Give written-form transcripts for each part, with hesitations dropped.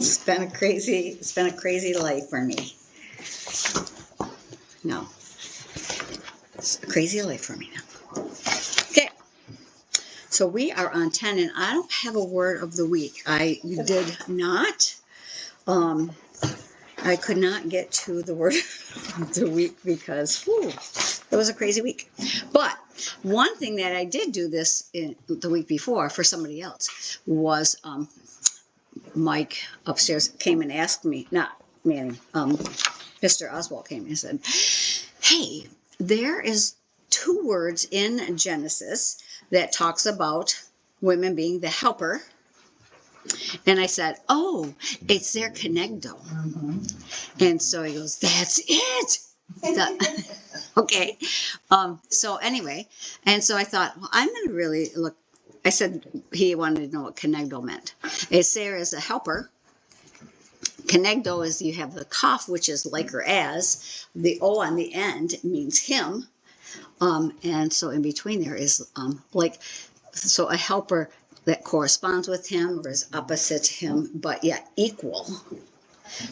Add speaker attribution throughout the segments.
Speaker 1: It's been a crazy life for me. No. It's a crazy life for me now. Okay. So we are on 10, and I don't have a word of the week. I did not. I could not get to the word of the week because it was a crazy week. But one thing that I did do this in the week before for somebody else was Mike upstairs came and asked me, not Manning, Mr. Oswald came and said, hey, there is 2 words in Genesis that talks about women being the helper. And I said, oh, it's their kenegdo. And so he goes, that's it. Okay. So anyway, and so I thought, well, I'm going to really look. I said he wanted to know what kenegdo meant. Eser is a helper. Kenegdo is you have the kaf, which is like or as. The O on the end means him. And so in between there is so a helper that corresponds with him or is opposite him, but yet equal.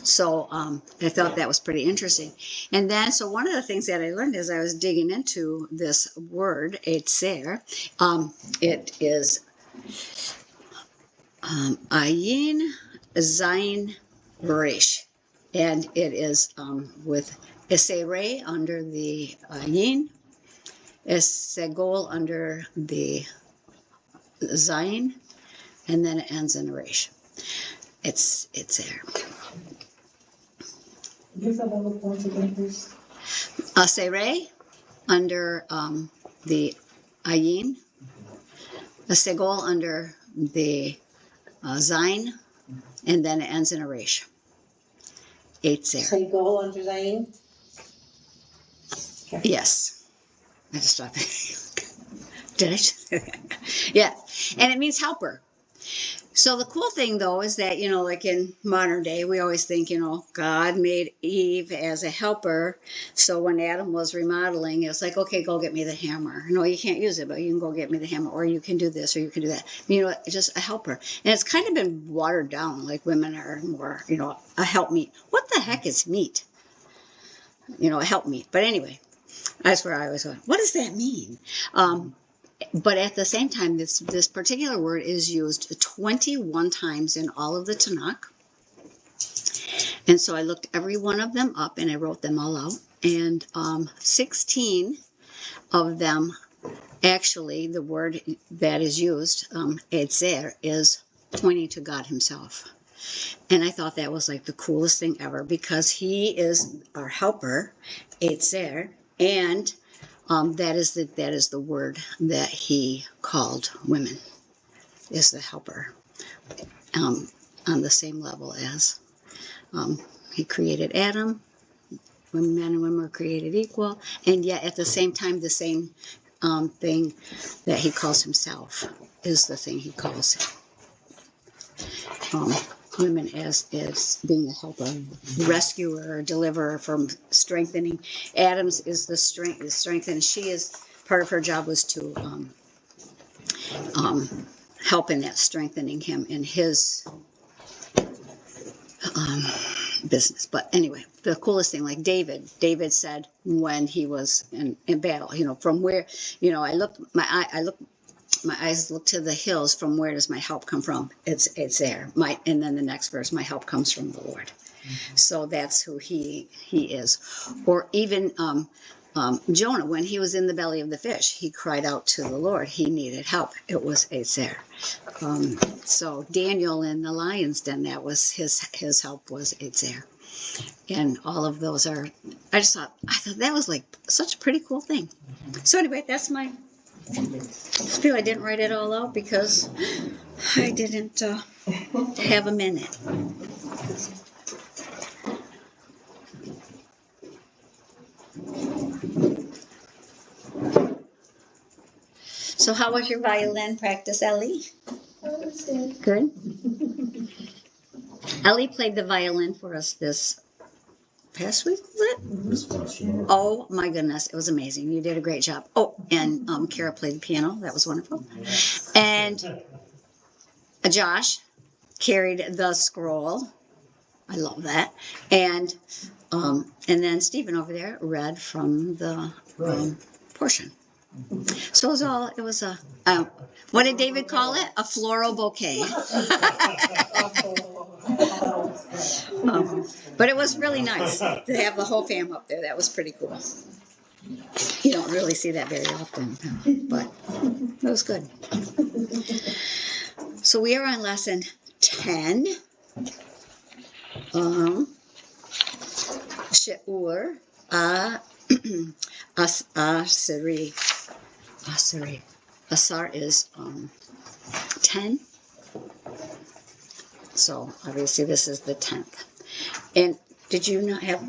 Speaker 1: So I thought that was pretty interesting. And then, so one of the things that I learned as I was digging into this word, etzer, it is ayin, zayin, resh. And it is with esere under the ayin, esegol under the zayin, and then it ends in resh. It's there.
Speaker 2: Give the bullet points again, please.
Speaker 1: Asere under the ayin, a segol under the zayin, and then it ends in a resh. Etzer.
Speaker 2: Segol under zayin?
Speaker 1: Okay. Yes. I just stopped. Did I just say that? Yeah. And it means helper. So the cool thing, though, is that, like in modern day, we always think, God made Eve as a helper. So when Adam was remodeling, it was like, okay, go get me the hammer. No, you can't use it, but you can go get me the hammer, or you can do this, or you can do that. Just a helper. And it's kind of been watered down, like women are more, a helpmeet. What the heck is meat? A helpmeet. But anyway, that's where I was going. What does that mean? But at the same time, this particular word is used 21 times in all of the Tanakh. And so I looked every one of them up and I wrote them all out. And 16 of them, actually, the word that is used, etzer, is pointing to God himself. And I thought that was like the coolest thing ever because he is our helper, etzer, and that is the word that he called women, is the helper, on the same level as he created Adam. When men and women were created equal, and yet at the same time, the same thing that he calls himself is the thing he calls women as being a helper, rescuer, deliverer, from strengthening. Adam's is the strength, and she is part of her job was to help in that, strengthening him in his business. But anyway, the coolest thing, like David said when he was in battle, from where, my eyes look to the hills. From where does my help come from? It's there. And then the next verse, my help comes from the Lord. Mm-hmm. So that's who he is. Or even Jonah, when he was in the belly of the fish, he cried out to the Lord. He needed help. It was there. So Daniel in the lion's den, that was his help was there. And all of those are. I thought that was like such a pretty cool thing. So anyway, that's my. Still, I didn't write it all out because I didn't have a minute. So how was your violin practice, Ellie?
Speaker 2: Oh, that's good.
Speaker 1: Good. Ellie played the violin for us this past week, was it? Oh my goodness, it was amazing. You did a great job. Oh, and Kara played the piano. That was wonderful. And Josh carried the scroll I love that. And then Stephen over there read from the portion. So it was a, what did David call it? A floral bouquet. But it was really nice to have the whole fam up there. That was pretty cool. You don't really see that very often, but it was good. So we are on lesson 10. She'ur Asari. Asar is 10. So obviously this is the 10th. And did you not have,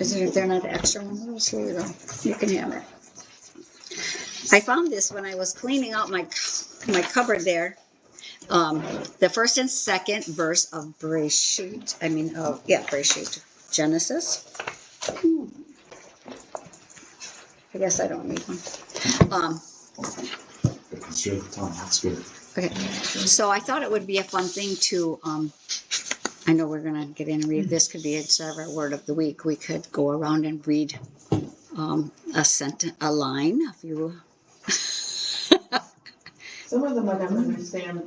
Speaker 1: is there not an extra one of those? Here you go. You can have it. I found this when I was cleaning out my cupboard there. The first and second verse of Bereshit. Bereshit. Genesis. I guess I don't need one.
Speaker 3: That's good.
Speaker 1: Okay. So I thought it would be a fun thing to, I know we're going to get in and read. This could be our word of the week. We could go around and read a sentence, a line, if you.
Speaker 2: Some of them I don't understand.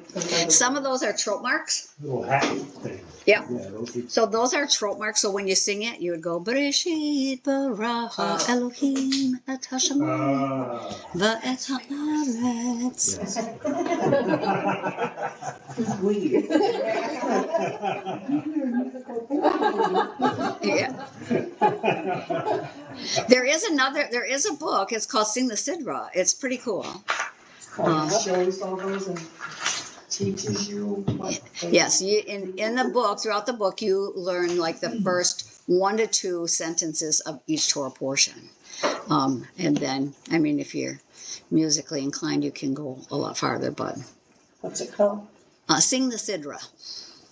Speaker 1: Some of those are trope marks.
Speaker 3: Little hat thing.
Speaker 1: Yeah.
Speaker 3: Those are,
Speaker 1: So those are trope marks. So when you sing it, you would go Bereshit bara Elohim et hashamayim va'et haaretz.
Speaker 3: yes.
Speaker 2: It's weird.
Speaker 1: Yeah. There is a book. It's called Sing the Sidra. It's pretty cool.
Speaker 2: Shows all those and teaches you what.
Speaker 1: Yes, in the book, throughout the book, you learn like the first 1 to 2 sentences of each Torah portion. And then, if you're musically inclined, you can go a lot farther, but.
Speaker 2: What's it called?
Speaker 1: Sing the Sidra.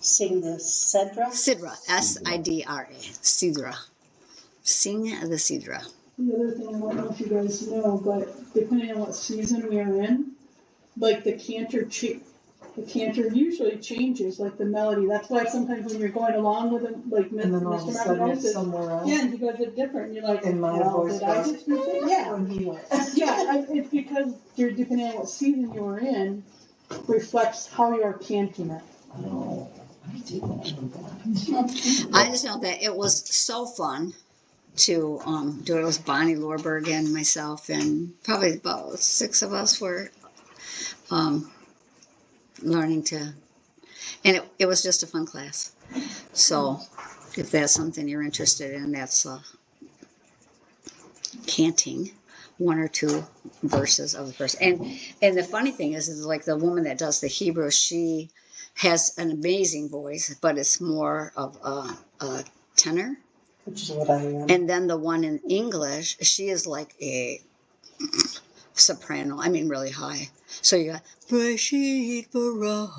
Speaker 2: Sing the Cedra?
Speaker 1: Sidra, Sidra. Sidra. Sing the Sidra.
Speaker 4: The other thing, I don't know if you guys know, but depending on what season we are in, like the cantor usually changes, like the melody. That's why sometimes when you're going along with it, like
Speaker 2: And then all of a
Speaker 4: Mr.
Speaker 2: sudden it's
Speaker 4: Moses,
Speaker 2: somewhere else.
Speaker 4: yeah, and he does it different. And you're like,
Speaker 2: And my
Speaker 4: well,
Speaker 2: voice
Speaker 4: did I
Speaker 2: goes,
Speaker 4: just do it? Yeah,
Speaker 2: when he went.
Speaker 4: yeah. It's because you're depending on what season you are in, reflects how you are chanting it.
Speaker 2: Oh, I didn't know that.
Speaker 1: I just know that it was so fun to do it. It was Bonnie Lorberg and myself, and probably about 6 of us were learning to, and it was just a fun class. So if that's something you're interested in, that's canting 1 or 2 verses of the verse. And the funny thing is like the woman that does the Hebrew, she has an amazing voice, but it's more of a tenor.
Speaker 2: Which is what I am.
Speaker 1: And then the one in English, she is like a soprano. Really high. So you got Bereshit bara,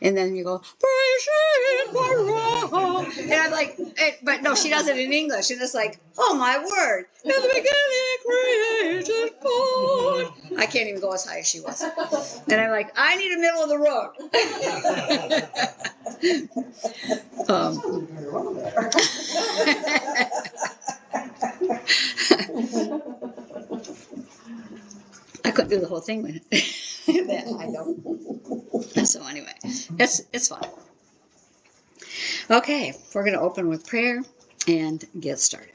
Speaker 1: and then you go Bereshit bara, and I'm like, but no, she does it in English, and it's like, oh my word, in the beginning created God. I can't even go as high as she was, and I'm like, I need a middle of the road. I couldn't do the whole thing with that. I don't. So anyway, it's fun. Okay, we're going to open with prayer and get started.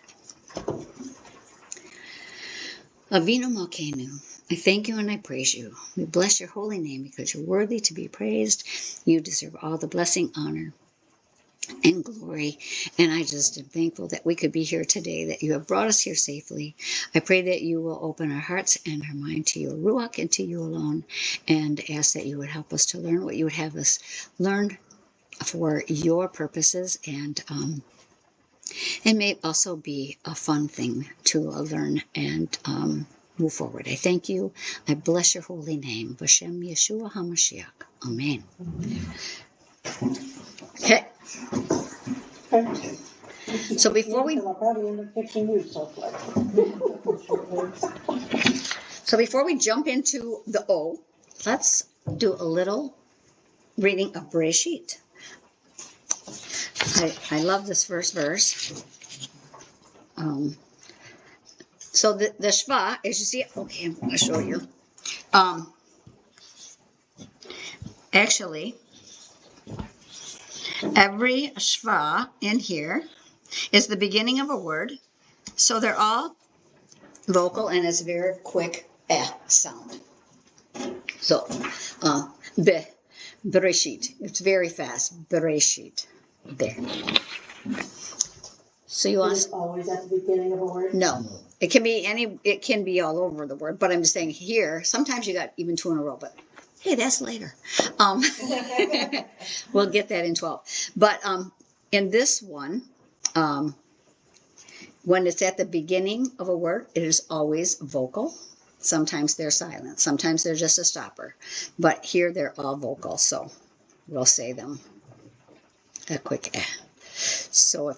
Speaker 1: Avinu Malkeinu, I thank you and I praise you. We bless your holy name because you're worthy to be praised. You deserve all the blessing, honor, and glory. And I just am thankful that we could be here today, that you have brought us here safely. I pray that you will open our hearts and our mind to your Ruach and to you alone, and ask that you would help us to learn what you would have us learn for your purposes, and may also be a fun thing to learn and move forward. I thank you. I bless your holy name. B'Shem Yeshua HaMashiach. Amen. Okay. So before we jump into the O, let's do a little reading of Bereshit. I love this first verse. So the shva, as you see, okay, I'm going to show you. Actually, every shva in here is the beginning of a word. So they're all vocal and it's a very quick sound. So, bereshit. It's very fast. Bereshit. There. So you want
Speaker 5: Is it always at the beginning of a word?
Speaker 1: No. It can be it can be all over the word, but I'm just saying here, sometimes you got even 2 in a row, but hey, that's later. We'll get that in 12. But in this one, when it's at the beginning of a word, it is always vocal. Sometimes they're silent. Sometimes they're just a stopper. But here they're all vocal, so we'll say them a quick eh. So if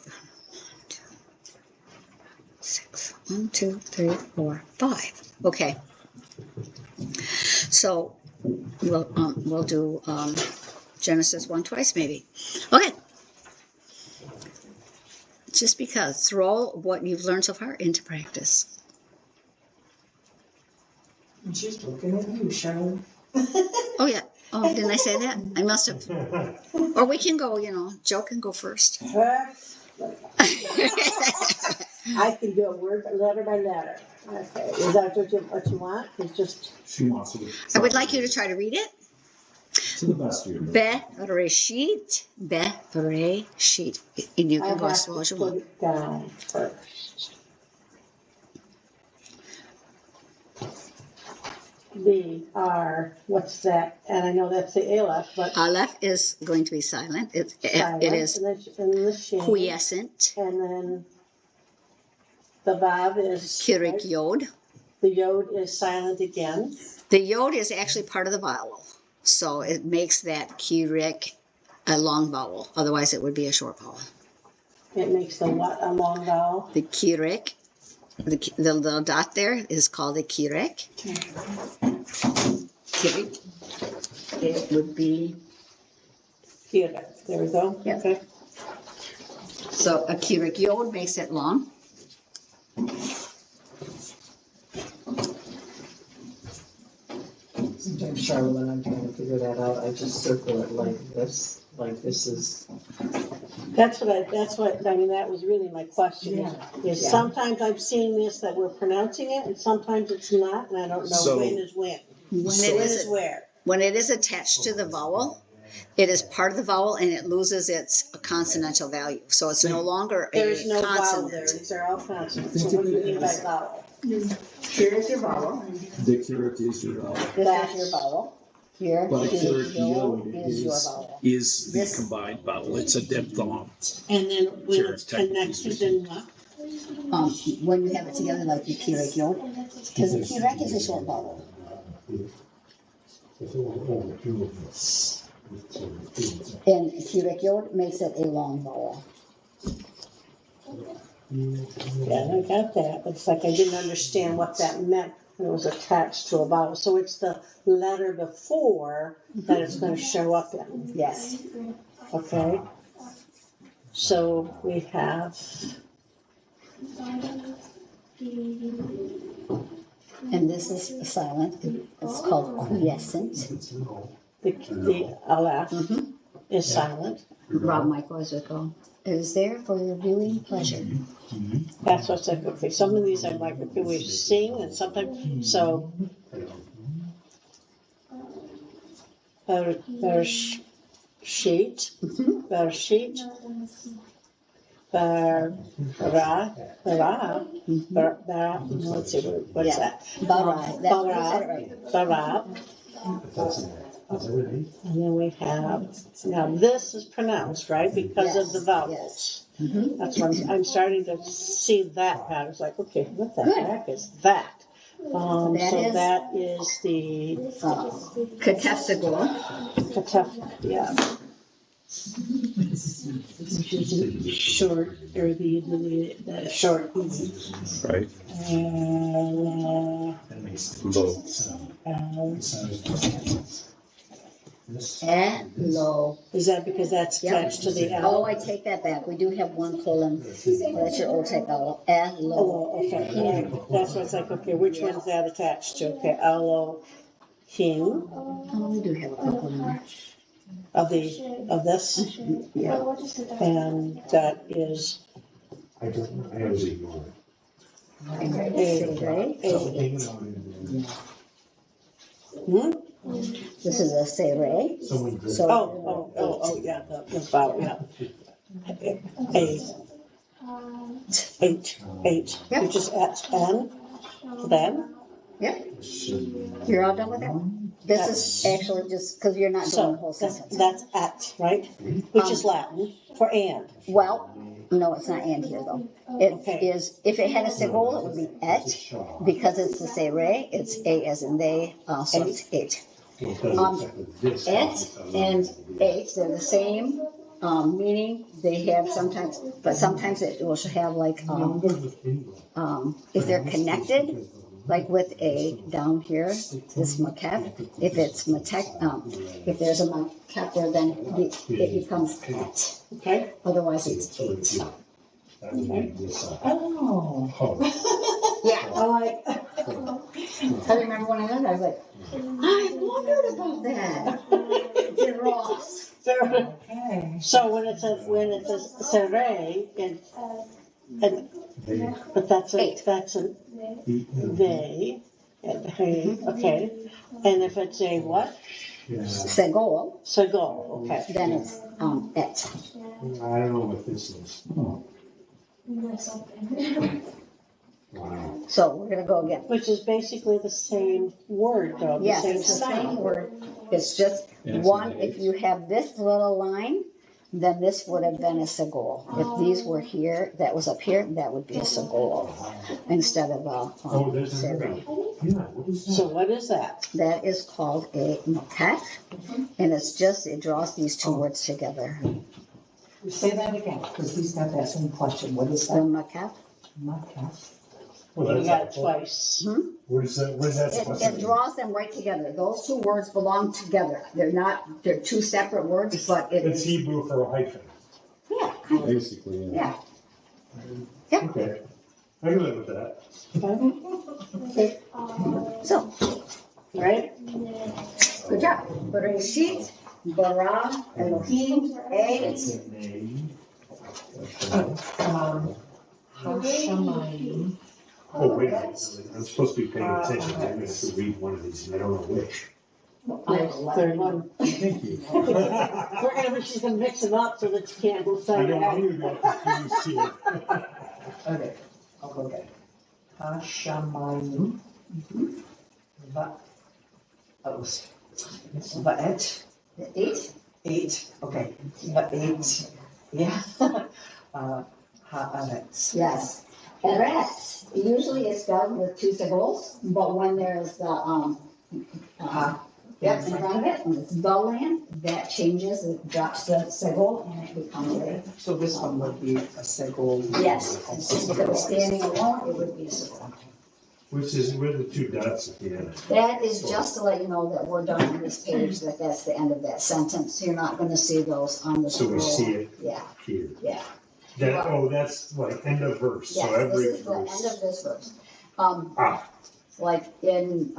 Speaker 1: 6, 1, 2, 3, 4, 5. Okay. So we'll do Genesis 1 twice maybe. Okay. Just because throw what you've learned so far into practice.
Speaker 2: And she's looking at you, Sharon.
Speaker 1: Oh yeah. Oh, didn't I say that? I must have. Or we can go. Joe can go first.
Speaker 5: I can do it word letter by letter. Okay, is that what you want? It's just.
Speaker 3: She wants to.
Speaker 1: I would like you to try to read it.
Speaker 3: To the best of your ability.
Speaker 1: Bereshit, bereshit. And you can go as slow as you
Speaker 5: put
Speaker 1: want.
Speaker 5: it down first. What's that? And I know that's the Aleph, but
Speaker 1: Aleph is going to be silent. It is
Speaker 5: and then the Shin,
Speaker 1: quiescent.
Speaker 5: and then the Vav is
Speaker 1: Kirik
Speaker 5: right?
Speaker 1: Yod.
Speaker 5: The Yod is silent again.
Speaker 1: The Yod is actually part of the vowel. So it makes that Kirik a long vowel. Otherwise, it would be a short vowel.
Speaker 5: It makes the what a long vowel?
Speaker 1: The Kirik, the little dot there is called a Kirik. Kirik. It would be.
Speaker 5: Here, there we go.
Speaker 1: Yeah.
Speaker 5: Okay.
Speaker 1: So a Kirik Yod makes it long.
Speaker 2: Sometimes, Charlotte, when I'm trying to figure that out, I just circle it like this. Like this is.
Speaker 5: That was really my question.
Speaker 2: Yeah.
Speaker 5: Is
Speaker 1: Yeah.
Speaker 5: sometimes I'm seeing this that we're pronouncing it, and sometimes it's not, and I don't know
Speaker 3: So-
Speaker 5: when is when.
Speaker 1: When
Speaker 5: When
Speaker 1: it
Speaker 5: is
Speaker 1: is
Speaker 5: where?
Speaker 1: when it is attached to the vowel, it is part of the vowel and it loses its consonantal value. So it's no longer
Speaker 5: There's
Speaker 1: a
Speaker 5: no vowel
Speaker 1: consonant.
Speaker 5: there. These are all consonants. So what do you mean by vowel?
Speaker 1: Here is your vowel.
Speaker 3: The Kirik is your vowel.
Speaker 1: This
Speaker 5: That's
Speaker 1: is your vowel. Here
Speaker 3: But a Kirik
Speaker 1: Yod
Speaker 3: Yod
Speaker 1: is your vowel.
Speaker 6: is the
Speaker 1: This-
Speaker 6: combined vowel. It's a diphthong.
Speaker 5: And then when
Speaker 6: Sure,
Speaker 5: it's
Speaker 6: technically
Speaker 5: connected,
Speaker 6: speaking.
Speaker 5: then what?
Speaker 1: When you have it together like the Kirik Yod, because the Kirik is a short vowel. And Kirik Yod makes it a long vowel.
Speaker 5: Yeah, I got that. It's like I didn't understand what that meant when it was attached to a vowel. So it's the letter before that it's going to show up in.
Speaker 1: Yes.
Speaker 5: Okay. So we have
Speaker 1: And this is silent. It's called quiescent.
Speaker 5: the Aleph
Speaker 1: Mhm.
Speaker 5: is silent.
Speaker 1: Rob Michael is it called? It is there for your viewing pleasure.
Speaker 5: That's what's like. Okay, some of these I'm like, okay, we sing, and sometimes so. Sheet, sheet, let's see, what is that?
Speaker 1: Barab.
Speaker 5: Barab. And then we have, now this is pronounced, right, because of the
Speaker 1: Yes,
Speaker 5: vowels.
Speaker 1: Mhm.
Speaker 5: That's what I'm starting to see that pattern. It's like, okay, what the
Speaker 1: Good.
Speaker 5: heck is that? So
Speaker 1: is-
Speaker 5: that is the
Speaker 1: Katefsagol.
Speaker 5: katef, yeah. Which is the short, or the short.
Speaker 6: Right.
Speaker 3: Low.
Speaker 1: Elo.
Speaker 5: Is that because that's
Speaker 1: Yep.
Speaker 5: attached to the
Speaker 1: Oh,
Speaker 5: L?
Speaker 1: I take that back. We do have one colon. Well, that's your old type Elo. Elo.
Speaker 5: Oh, okay, that's what's like, okay, which one's that attached to? Okay, Elohim
Speaker 1: Oh, we do have a couple more.
Speaker 5: of this,
Speaker 1: Yeah.
Speaker 5: and that is
Speaker 3: I don't know, I always ignore it.
Speaker 1: This is a sere.
Speaker 3: Someone did.
Speaker 1: So
Speaker 5: yeah, the vowel, yeah. Eight,
Speaker 1: Yep.
Speaker 5: which is at, and, then,
Speaker 1: Yep. You're all done with that? This is actually just because you're not doing the whole
Speaker 5: so
Speaker 1: sentence.
Speaker 5: that's at, right? Which is Latin for and.
Speaker 1: Well, no, it's not and here though. It
Speaker 5: Okay.
Speaker 1: is, if it had a segol, it would be et. Because it's the sere, it's a as in they, so it's eight. Et and eight, they're the same meaning. They have sometimes, but sometimes it will have like, if they're connected, like with a down here, this makef. If it's matek, if there's a makef there, then it becomes et.
Speaker 5: Okay.
Speaker 1: Otherwise, it's eight.
Speaker 2: Oh.
Speaker 1: Yeah.
Speaker 2: I like.
Speaker 1: I remember when I learned, I was like, I wondered about that. Did Ross.
Speaker 2: Okay.
Speaker 5: So when it says sere, and but that's a they, and hey, okay. And if it's a what?
Speaker 1: Segol,
Speaker 5: Segol, okay.
Speaker 1: then it's et.
Speaker 3: I don't know what this is. Wow.
Speaker 1: So we're gonna go again.
Speaker 5: Which is basically the same word, though. The
Speaker 1: Yes,
Speaker 5: same
Speaker 1: it's the same
Speaker 5: sound.
Speaker 1: word. It's just
Speaker 6: Yes,
Speaker 1: one,
Speaker 6: it
Speaker 1: if
Speaker 6: is.
Speaker 1: you have this little line, then this would have been a segol. If these were here, that was up here, that would be a segol instead of
Speaker 3: Oh, there's
Speaker 1: sere.
Speaker 3: another. Yeah, what is that?
Speaker 5: So what is that?
Speaker 1: That is called a makef, and it's just, it draws these two words together.
Speaker 2: Say that again, because he's got that same question. What is
Speaker 1: The
Speaker 2: that?
Speaker 1: makef,
Speaker 3: Well,
Speaker 5: You
Speaker 3: that's
Speaker 5: got it
Speaker 3: helpful.
Speaker 5: twice.
Speaker 3: What is that, what is that supposed to
Speaker 1: it
Speaker 3: be?
Speaker 1: draws them right together. Those two words belong together. They're two separate words, but it
Speaker 3: It's
Speaker 1: is,
Speaker 3: Hebrew for a hyphen.
Speaker 1: yeah, kind of,
Speaker 6: Basically, yeah.
Speaker 1: yeah.
Speaker 3: Okay. I can live with that.
Speaker 1: So,
Speaker 5: Right?
Speaker 1: good job. Bereshit, bara, Elohim,
Speaker 2: Hashamayim.
Speaker 3: Oh, wait a minute. I'm supposed to be paying attention. I'm going to read one of these and I don't know which.
Speaker 5: Third one.
Speaker 3: Thank you.
Speaker 5: She's gonna mix them up so that you can't go
Speaker 3: I
Speaker 5: side
Speaker 3: know, I'm
Speaker 5: and
Speaker 3: going to be confused here.
Speaker 2: Okay, I'll go again. Hashamayim. Va'et. Eight, okay. Va'et. Yeah. Haaretz.
Speaker 1: yes. Eretz, usually it's spelled with two symbols, but when there's the, yep, in front of it, when it's the land, that changes, it drops the symbol and it becomes a,
Speaker 2: So this one would be a segol.
Speaker 1: yes. If it was standing alone, it would be a symbol.
Speaker 3: Which is, where are the two dots at the end?
Speaker 1: That is just to let you know that we're done on this page, that that's the end of that sentence. You're not gonna see those on the
Speaker 3: So we
Speaker 1: scroll.
Speaker 3: see it
Speaker 1: Yeah,
Speaker 3: here.
Speaker 1: yeah.
Speaker 3: That, oh, that's like end of verse, so
Speaker 1: Yes, this
Speaker 3: every
Speaker 1: is the end
Speaker 3: verse.
Speaker 1: of this verse.
Speaker 3: Ah,
Speaker 1: Like in,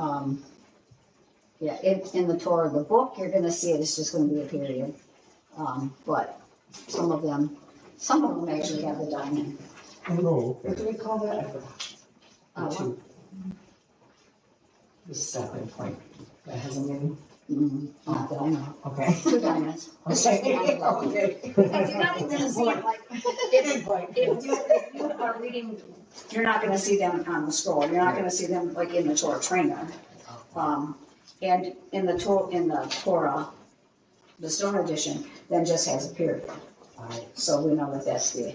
Speaker 1: in the Torah, the book, you're gonna see it, it's just gonna be a period. But some of them actually have the diamond.
Speaker 3: oh,
Speaker 2: What
Speaker 3: okay.
Speaker 2: do we call that? I forgot.
Speaker 1: Uh,
Speaker 2: Two. The second point. That has a meaning?
Speaker 1: Not that I know.
Speaker 2: Okay.
Speaker 1: Two diamonds. It's just
Speaker 2: Okay.
Speaker 1: one level.
Speaker 2: Okay.
Speaker 1: Because you're not even gonna see it, like, if you are reading, you're not gonna see them on the scroll, you're not gonna see them like in the Torah trainer. And in the Torah, the Stone Edition, then just has a period. So we know that that's the,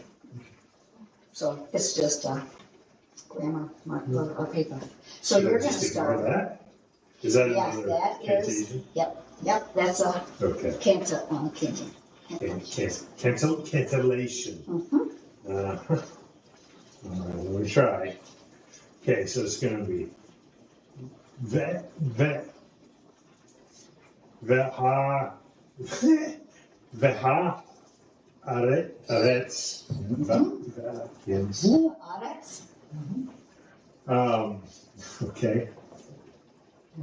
Speaker 1: so it's just grammar, mark, or paper. So
Speaker 3: Should I
Speaker 1: you're gonna
Speaker 3: just ignore
Speaker 1: start,
Speaker 3: that? Is that
Speaker 1: yes,
Speaker 3: another
Speaker 1: that is,
Speaker 3: cantation?
Speaker 1: yep, that's a
Speaker 3: Okay.
Speaker 1: canton.
Speaker 3: Cantillation.
Speaker 1: Mhm.
Speaker 3: All right, let me try. Okay, so it's gonna be vet, Veha, veha, arets. Yes. Okay.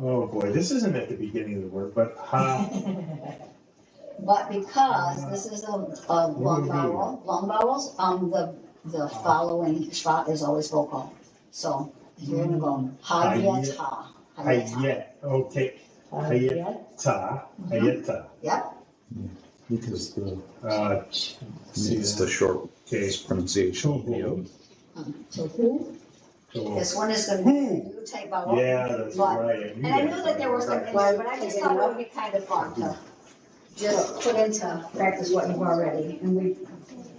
Speaker 3: Oh boy, this isn't at the beginning of the word, but ha.
Speaker 1: But because this is a long vowels, the following schwa is always vocal. So you're gonna go hayeta.
Speaker 3: Hayet. Okay. Hayeta. Hayeta.
Speaker 1: Yep.
Speaker 6: Because the,
Speaker 3: See
Speaker 6: it's
Speaker 3: that?
Speaker 6: the short
Speaker 3: Okay.
Speaker 6: pronunciation.
Speaker 3: Tohu.
Speaker 1: Tohu.
Speaker 3: Tohu.
Speaker 1: This one is gonna be a new type vowel.
Speaker 3: Yeah, that's
Speaker 1: But-
Speaker 3: right.
Speaker 1: And I knew that there was some in there, but I just thought it would be kind of fun to just put into practice what you've already. And we,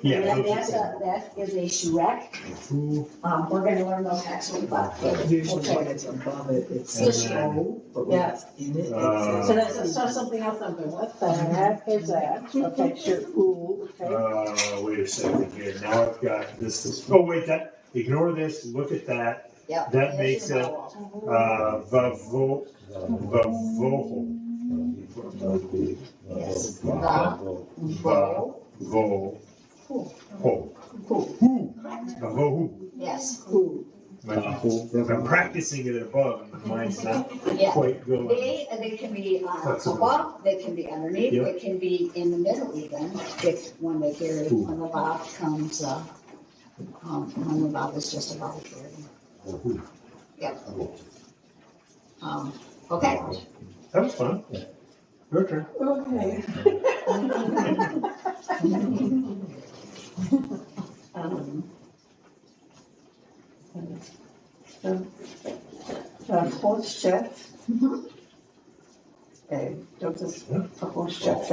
Speaker 3: Yeah.
Speaker 1: and that is a shrek.
Speaker 3: Who?
Speaker 1: We're gonna learn those next week, but.
Speaker 2: Usually when it's above it, it says O, but when it's in it, it
Speaker 5: So
Speaker 2: says.
Speaker 5: that's, so something else I'm doing, what the heck is that? Okay, sure, ooh, okay.
Speaker 3: Wait a second here. Now I've got this. Oh, wait, that, ignore this. Look at that.
Speaker 1: Yep.
Speaker 3: That
Speaker 1: there's
Speaker 3: makes
Speaker 1: your
Speaker 3: it,
Speaker 1: vowel.
Speaker 3: vavoho.
Speaker 1: Yes.
Speaker 3: Vo. Vo. Ho. Vavohu.
Speaker 1: Yes.
Speaker 3: If I'm practicing it above, and my mind's not
Speaker 1: Yeah.
Speaker 3: quite going.
Speaker 1: They can be above, they can be underneath,
Speaker 3: Yep.
Speaker 1: they can be in the middle even, if when they carry, when the vowel comes, when the vowel is just a vowel carry. Yep. Okay.
Speaker 3: That was fun. Your turn.
Speaker 5: Okay. Hochchef. Dat is hochchef.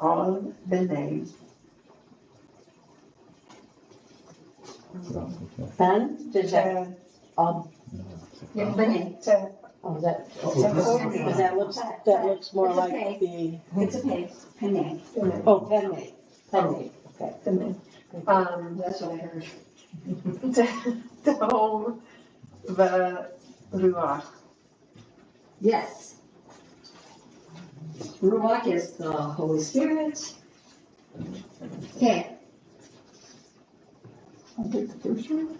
Speaker 5: Al beneden. Ben, is that,
Speaker 1: Yeah, Benny,
Speaker 5: oh, that looks more
Speaker 1: It's a
Speaker 5: like
Speaker 1: pay.
Speaker 5: the,
Speaker 1: it's a pay, Penny,
Speaker 5: oh, penny, okay.
Speaker 1: that's what I heard.
Speaker 5: Dom, the ruach.
Speaker 1: Yes. Ruach is the Holy Spirit. Okay.
Speaker 4: I'll take the first one.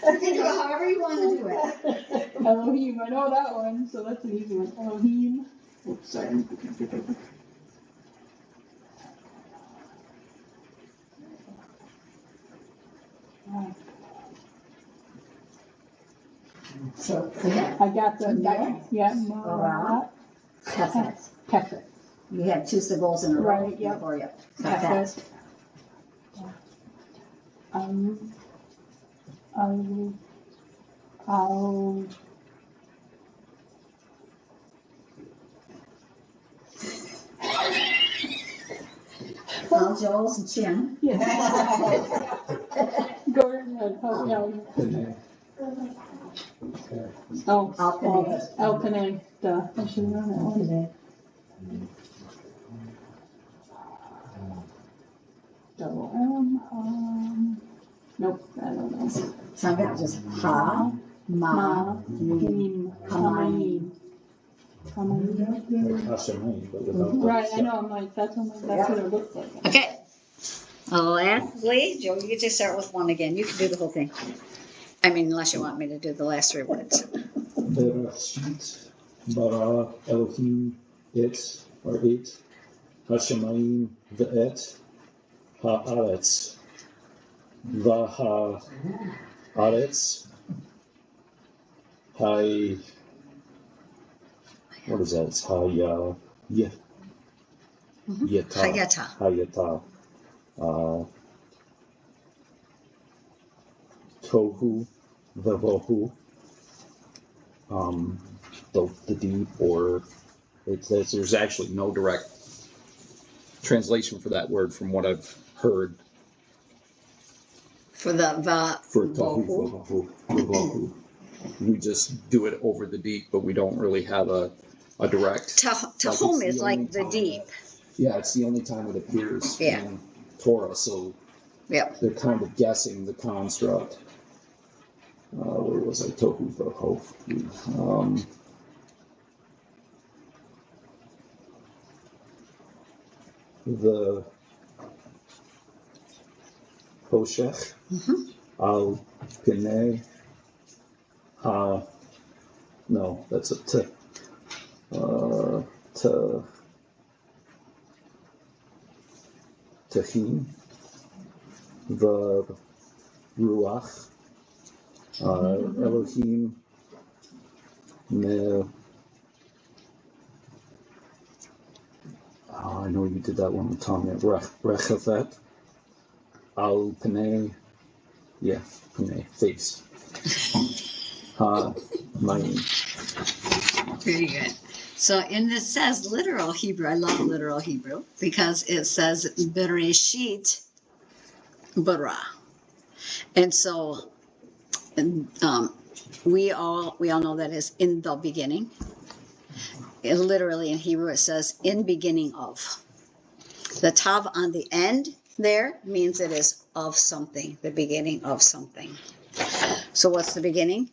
Speaker 1: You can do it however you want to do it.
Speaker 4: Elohim, I know that one, so that's an easy one. Elohim. Oops, sorry.
Speaker 1: So, yeah.
Speaker 4: I got the, yeah,
Speaker 1: Ra. Tefet.
Speaker 4: Tefet.
Speaker 1: You had two symbols in a row.
Speaker 4: Right, yep.
Speaker 1: Or, yep. Tefet.
Speaker 4: Tefet. I'll
Speaker 1: Well, Joel's chin.
Speaker 4: yeah. Go ahead. Oh, no. Oh,
Speaker 1: Alpine.
Speaker 4: Alpine. Duh. I should know that one. Double M. Nope, I don't know.
Speaker 1: So I'm gonna just ha, ma,
Speaker 4: Mim. Kamaim. Kamaim.
Speaker 6: Hashemayim, but without the-
Speaker 4: Right, I know, I'm like, that's what it looks like.
Speaker 1: Okay. Lastly, Joe, you get to start with one again. You can do the whole thing. I mean, unless you want me to do the last three words.
Speaker 6: Bereshit, bara, Elohim, it, or it, Hashemayim, ve'et, ha'aretz, v'ha'aretz, what is that? It's yeta,
Speaker 1: Hayata.
Speaker 6: hayata, tohu, vavohu, the deep, or it says there's actually no direct translation for that word from what I've heard.
Speaker 1: For the
Speaker 6: For tohu, vavohu. We just do it over the deep, but we don't really have a direct.
Speaker 1: Tahom is like the deep.
Speaker 6: Yeah, it's the only time it appears
Speaker 1: Yeah.
Speaker 6: in Torah, so
Speaker 1: Yep.
Speaker 6: they're kind of guessing the construct. Where was I? Tohu Vohof. The Hoshech, Al Pinei, no, that's a T. Tahim, the Ruach, Elohim, Me. I know you did that one with Tommy. Rechafet, Al Panay, yeah, Panay, face. Mayim.
Speaker 1: Very good. So, and it says literal Hebrew. I love literal Hebrew because it says Bereshit bara. And so, we all know that is in the beginning. It literally in Hebrew it says in beginning of. The tav on the end there means it is of something, the beginning of something. So what's the beginning?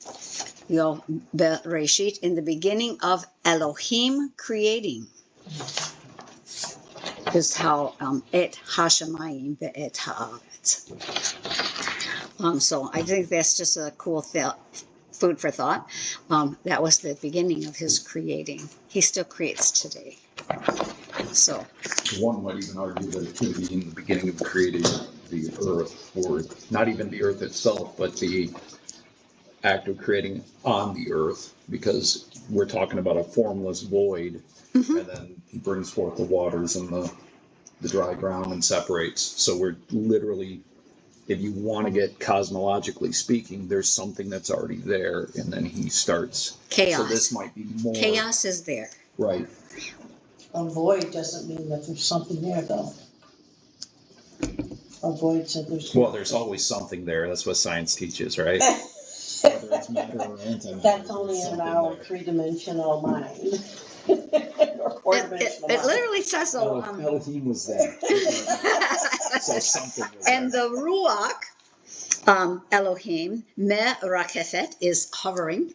Speaker 1: Bereshit, in the beginning of Elohim creating. Is how et hashamayim ve'et haaretz. So I think that's just a cool food for thought. That was the beginning of his creating. He still creates today. So
Speaker 6: one might even argue that it could be in the beginning of creating the earth, or not even the earth itself, but the act of creating on the earth, because we're talking about a formless void, and then he brings forth the waters and the dry ground and separates. So we're literally, if you want to get cosmologically speaking, there's something that's already there, and then he starts.
Speaker 1: Chaos.
Speaker 6: So this might be more.
Speaker 1: Chaos is there.
Speaker 6: Right.
Speaker 5: A void doesn't mean that there's something there, though. A void said there's.
Speaker 6: Well, there's always something there. That's what science teaches, right? Whether it's matter or antimatter.
Speaker 5: That's only in our three-dimensional mind. Or four-dimensional
Speaker 1: It
Speaker 5: mind.
Speaker 1: literally says so.
Speaker 6: Elohim was there. So something was
Speaker 1: And
Speaker 6: there.
Speaker 1: the Ruach, Elohim, Me Rakefet, is hovering,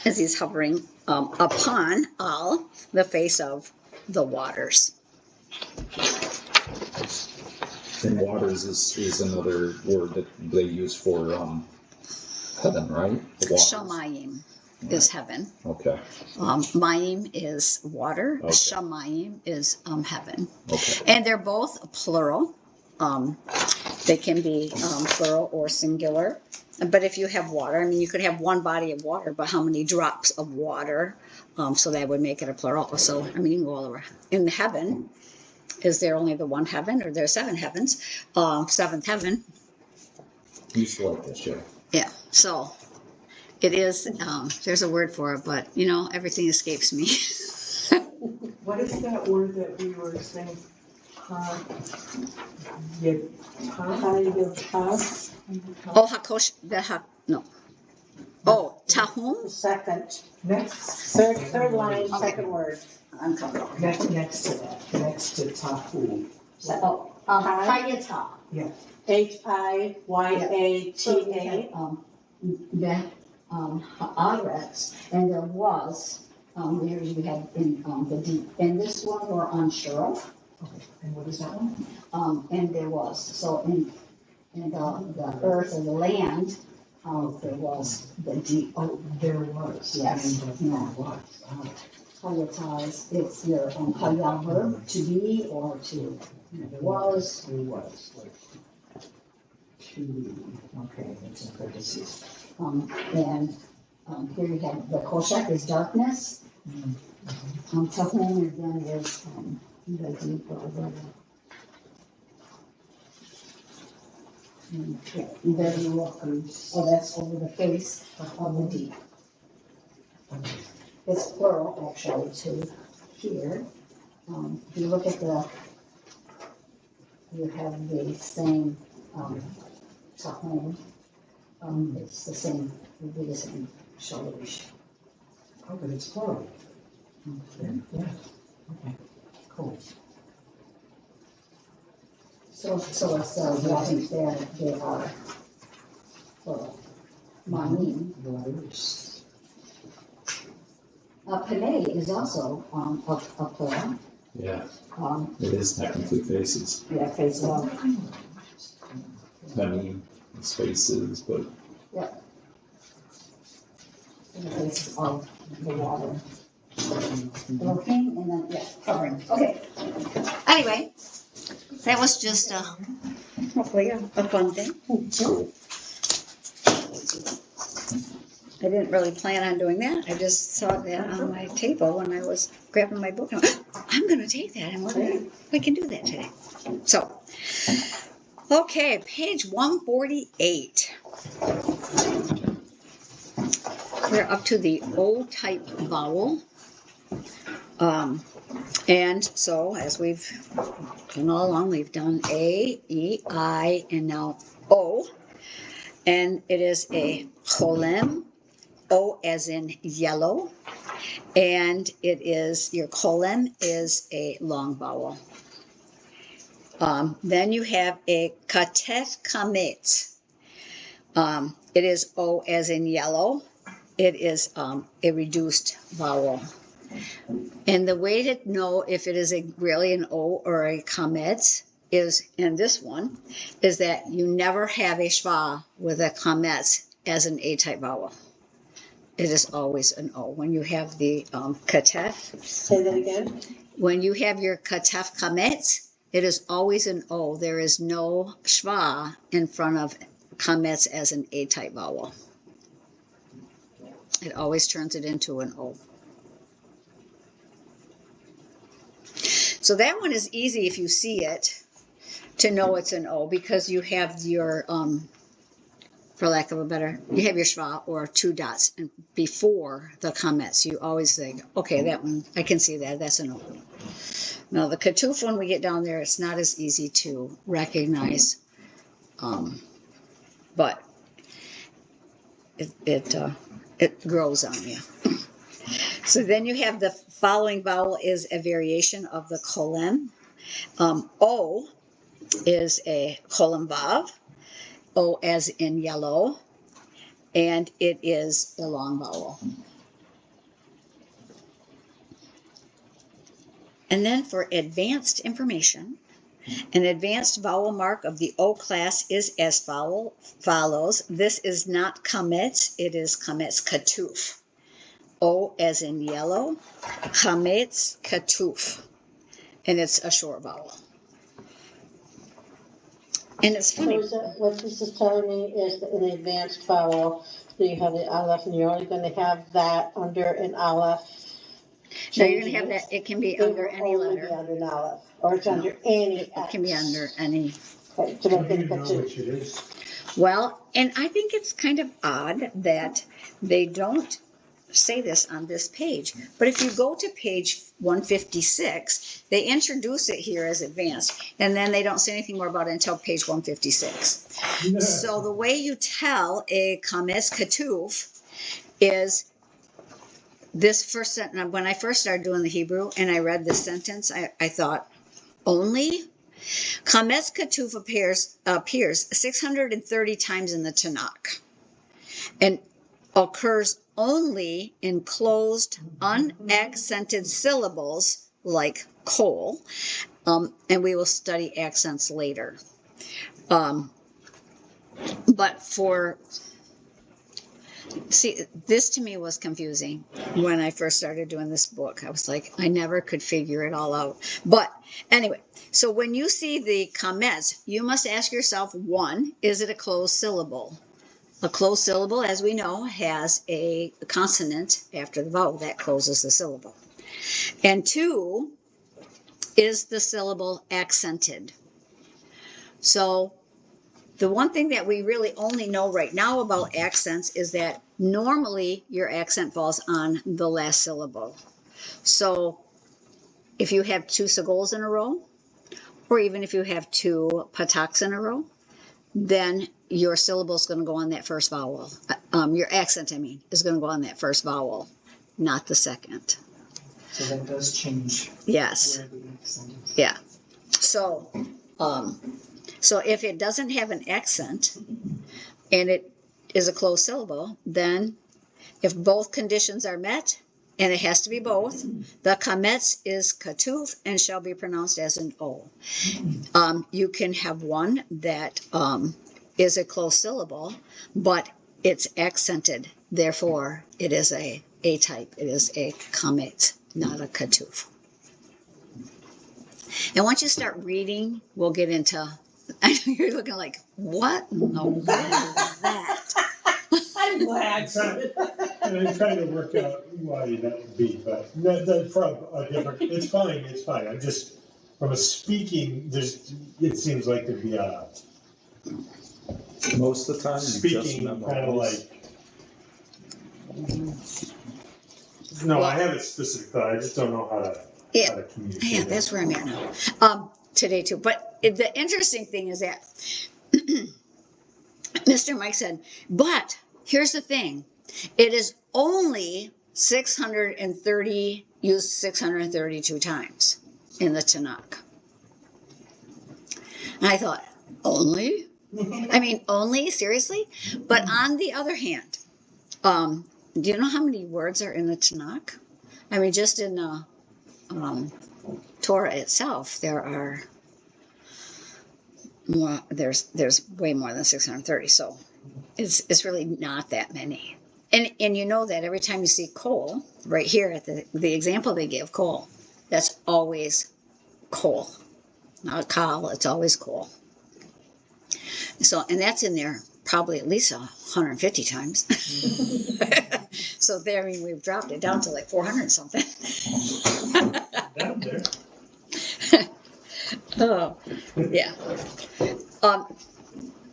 Speaker 1: as he's hovering upon all the face of the waters.
Speaker 6: And waters is another word that they use for heaven, right? The waters.
Speaker 1: Shamayim is heaven.
Speaker 6: Okay.
Speaker 1: Mayim is water.
Speaker 6: Okay.
Speaker 1: Shamayim is heaven.
Speaker 6: Okay.
Speaker 1: And they're both plural. They can be plural or singular. But if you have water, I mean, you could have one body of water, but how many drops of water? So that would make it a plural. So, I mean, you can go all around. In heaven, is there only the one heaven, or there are seven heavens? Seventh heaven.
Speaker 6: You used to like this, Jay.
Speaker 1: Yeah. So it is. There's a word for it, but everything escapes me.
Speaker 2: What is that word that we were saying?
Speaker 1: Oh, hakosh no. Oh, tahum.
Speaker 5: The second,
Speaker 2: Next,
Speaker 5: third line, second word.
Speaker 1: I'm coming.
Speaker 2: next to that, next to Tahu.
Speaker 1: Hayata.
Speaker 2: Yeah.
Speaker 5: Hayata.
Speaker 1: Beth Haaretz, and there was there you had in the deep, and this one were on Shura,
Speaker 2: Okay. And what is that one?
Speaker 1: and there was so in the earth and the land, there was the deep.
Speaker 2: Oh, there was.
Speaker 1: Yes.
Speaker 2: And
Speaker 1: Yeah.
Speaker 2: there was.
Speaker 1: Hayataz, it's your hayah verb, to be or to there was.
Speaker 2: There was, like, okay, it's in parentheses.
Speaker 1: And here you have the koshek is darkness. Tahum and then is the deep or whatever. There you walk. Oh, that's over the face of the deep. It's plural actually too. Here, if you look at you have the same tahum. It's the same. It would be the same shalosh.
Speaker 2: Oh, but it's plural. Yeah, okay, cool.
Speaker 1: So it's letters there, they are
Speaker 2: Letters.
Speaker 1: Panay is also a plural.
Speaker 7: Yeah,
Speaker 1: It
Speaker 7: is technically faces.
Speaker 1: Yeah, faces.
Speaker 7: Many spaces, but
Speaker 1: In the faces of the water. Looking and then, covering. Okay. Anyway, that was just hopefully a fun thing.
Speaker 7: cool.
Speaker 1: I didn't really plan on doing that. I just saw that on my table when I was grabbing my book. And I'm going to take that and we can do that today. So, okay, page 148. We're up to the O-type vowel. And so, as we've done all along, we've done A, E, I, and now O. And it is a cholem, O as in yellow. And it is, your cholem is a long vowel. Then you have a katet kamet. It is O as in yellow. It is a reduced vowel. And the way to know if it is really an O or a kamet is, in this one, is that you never have a schwa with a kamet as an A-type vowel. It is always an O. When you have the katef.
Speaker 5: Say that again.
Speaker 1: When you have your katef kamet, it is always an O. There is no schwa in front of kamet as an A-type vowel. It always turns it into an O. So that one is easy if you see it to know it's an O, because you have your, for lack of a better, you have your schwa or two dots and before the comments. You always think, okay, that one, I can see that, that's an O. Now the katuf, when we get down there, it's not as easy to recognize, but it grows on you. So then you have the following vowel is a variation of the cholem. O is a cholem vav, O as in yellow, and it is a long vowel. And then for advanced information, an advanced vowel mark of the O class is as follows. This is not kametz, it is kametz katuf. O as in yellow, kametz katuf. And it's a short vowel. And it's funny.
Speaker 5: So is that, what this is telling me is that in the advanced vowel, so you have the aleph, and you're only going to have that under an aleph.
Speaker 1: So you're going to have that, it can be under any letter.
Speaker 5: It will only be under an aleph, or it's under any X.
Speaker 1: It can be under any.
Speaker 5: Okay, to make it
Speaker 3: Know
Speaker 5: katuf.
Speaker 3: which it is.
Speaker 1: Well, and I think it's kind of odd that they don't say this on this page. But if you go to page 156, they introduce it here as advanced, and then they don't say anything more about it until page 156. So the way you tell a kametz katuf is this first sentence. When I first started doing the Hebrew and I read this sentence, I thought, only? Kametz katuf appears 630 times in the Tanakh and occurs only in closed, unaccented syllables like kol, and we will study accents later. But this to me was confusing when I first started doing this book. I was like, I never could figure it all out. But anyway, so when you see the kametz, you must ask yourself, one, is it a closed syllable? A closed syllable, as we know, has a consonant after the vowel that closes the syllable. And two, is the syllable accented? So the one thing that we really only know right now about accents is that normally your accent falls on the last syllable. So if you have two segols in a row, or even if you have two pataks in a row, then your syllable is going to go on that first vowel. Your accent, is going to go on that first vowel, not the second.
Speaker 2: So that does change.
Speaker 1: Yes.
Speaker 2: Where the accent is.
Speaker 1: Yeah. So, So if it doesn't have an accent and it is a closed syllable, then if both conditions are met, and it has to be both, the kametz is katuf and shall be pronounced as an O. You can have one that is a closed syllable, but it's accented. Therefore, it is a type. It is a kametz, not a katuf. And once you start reading, we'll get into, I know you're looking like, what? No, what is that?
Speaker 5: I'm glad.
Speaker 3: And I'm trying to work out why that would be, but that's from a different, it's fine. I'm just, from a speaking, it seems like there'd be a
Speaker 7: Most of the time, you just
Speaker 3: speaking kind of
Speaker 7: memorize.
Speaker 3: like, no, I have a specific thought, I just don't know how to communicate.
Speaker 1: Yeah, that's where I'm at now. Today too. But the interesting thing is that Mr. Mike said, but here's the thing. It is only 630, used 632 times in the Tanakh. And I thought, only? I mean, only? Seriously? But on the other hand, do you know how many words are in the Tanakh? I mean, just in the Torah itself, there are more. There's way more than 630. So it's really not that many. And you know that every time you see coal, right here at the example they give, coal, that's always coal, not kal. It's always coal. So, and that's in there probably at least 150 times. So there, I mean, we've dropped it down to like 400 something.
Speaker 3: Down there.
Speaker 1: Oh, yeah.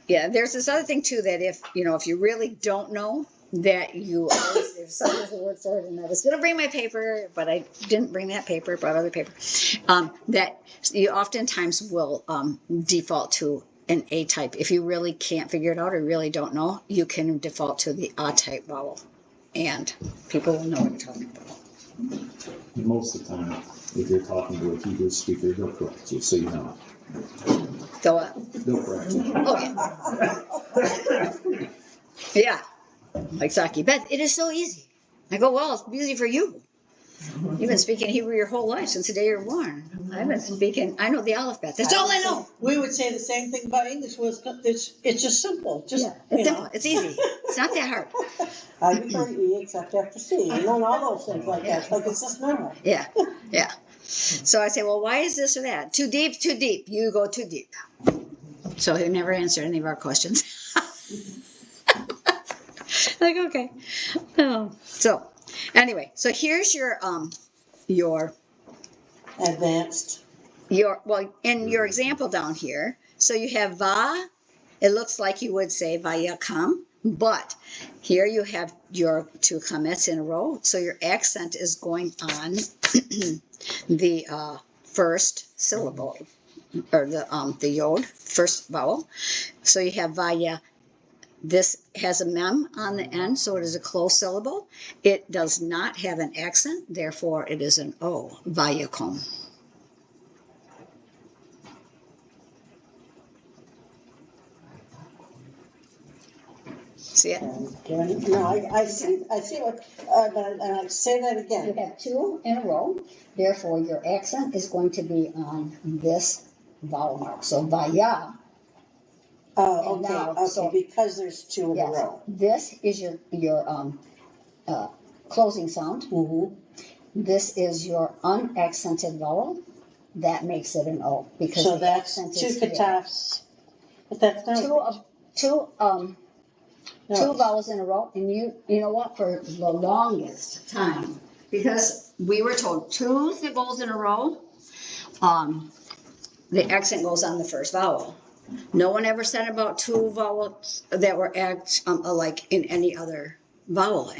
Speaker 1: Yeah, there's this other thing too, that if you really don't know, that you always, if someone's a word for it, and I was going to bring my paper, but I didn't bring that paper, brought other paper, that you oftentimes will default to an A type. If you really can't figure it out or really don't know, you can default to the A type vowel, and people will know what you're talking about.
Speaker 7: Most of the time, if you're talking to a Hebrew speaker, they'll correct you, so you know.
Speaker 1: So,
Speaker 7: They'll correct you.
Speaker 1: oh yeah. Yeah. Like Saki, Beth, it is so easy. I go, well, it's easy for you. You've been speaking Hebrew your whole life since the day you're born. I've been speaking, I know the alphabet. That's all I know.
Speaker 5: We would say the same thing about English. It's just simple. Just,
Speaker 1: Yeah, it's simple. It's easy. It's not that hard.
Speaker 5: I before E except after C. And then all those things like that. Like it's just normal.
Speaker 1: Yeah, yeah. So I say, well, why is this or that? Too deep, too deep. You go too deep. So he never answered any of our questions. Like, okay. Oh. So anyway, so here's your
Speaker 5: Advanced.
Speaker 1: in your example down here. So you have va. It looks like you would say vayakam, but here you have your two kametz in a row. So your accent is going on the first syllable, or the yod, first vowel. So you have vaya. This has a mem on the end, so it is a closed syllable. It does not have an accent, therefore it is an O, vayakom. See it?
Speaker 5: No, I see what, but I say that again.
Speaker 1: You have two in a row, therefore your accent is going to be on this vowel mark. So vaya.
Speaker 5: Oh,
Speaker 1: And
Speaker 5: okay,
Speaker 1: now,
Speaker 5: okay,
Speaker 1: so-
Speaker 5: because there's two in a row.
Speaker 1: This is your closing sound.
Speaker 5: Mm-hmm.
Speaker 1: This is your unaccented vowel. That makes it an O because
Speaker 5: So
Speaker 1: the
Speaker 5: that's
Speaker 1: accent
Speaker 5: two
Speaker 1: is here.
Speaker 5: katafs. But that's not.
Speaker 1: Two
Speaker 5: No.
Speaker 1: vowels in a row, and you know what? For the longest time, because we were told two syllables in a row, the accent goes on the first vowel. No one ever said about two vowels that were alike in any other vowel,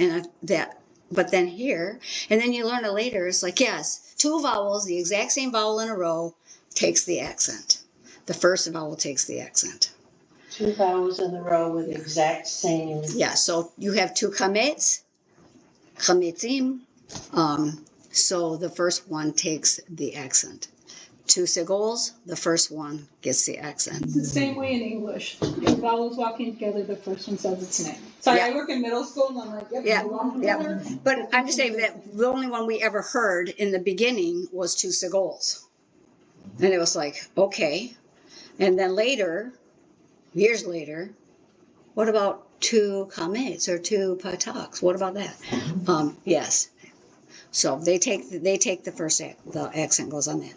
Speaker 1: but then here, and then you learn it later. It's like, yes, two vowels, the exact same vowel in a row, takes the accent. The first vowel takes the accent.
Speaker 5: Two vowels in a row with the exact same.
Speaker 1: Yeah, so you have two kametz, kametzim. So the first one takes the accent. two sigils, the first one gets the accent.
Speaker 4: It's the same way in English. The vowels walking together, the first one says its name. Sorry,
Speaker 1: Yeah.
Speaker 4: I work in middle school and I'm like, yep,
Speaker 1: Yeah,
Speaker 4: they belong
Speaker 1: yeah.
Speaker 4: together.
Speaker 1: But I'm just saying that the only one we ever heard in the beginning was two sigils. And it was like, okay. And then later, years later, what about two kamets or two pataks? What about that? Yes. So they take the first the accent goes on that.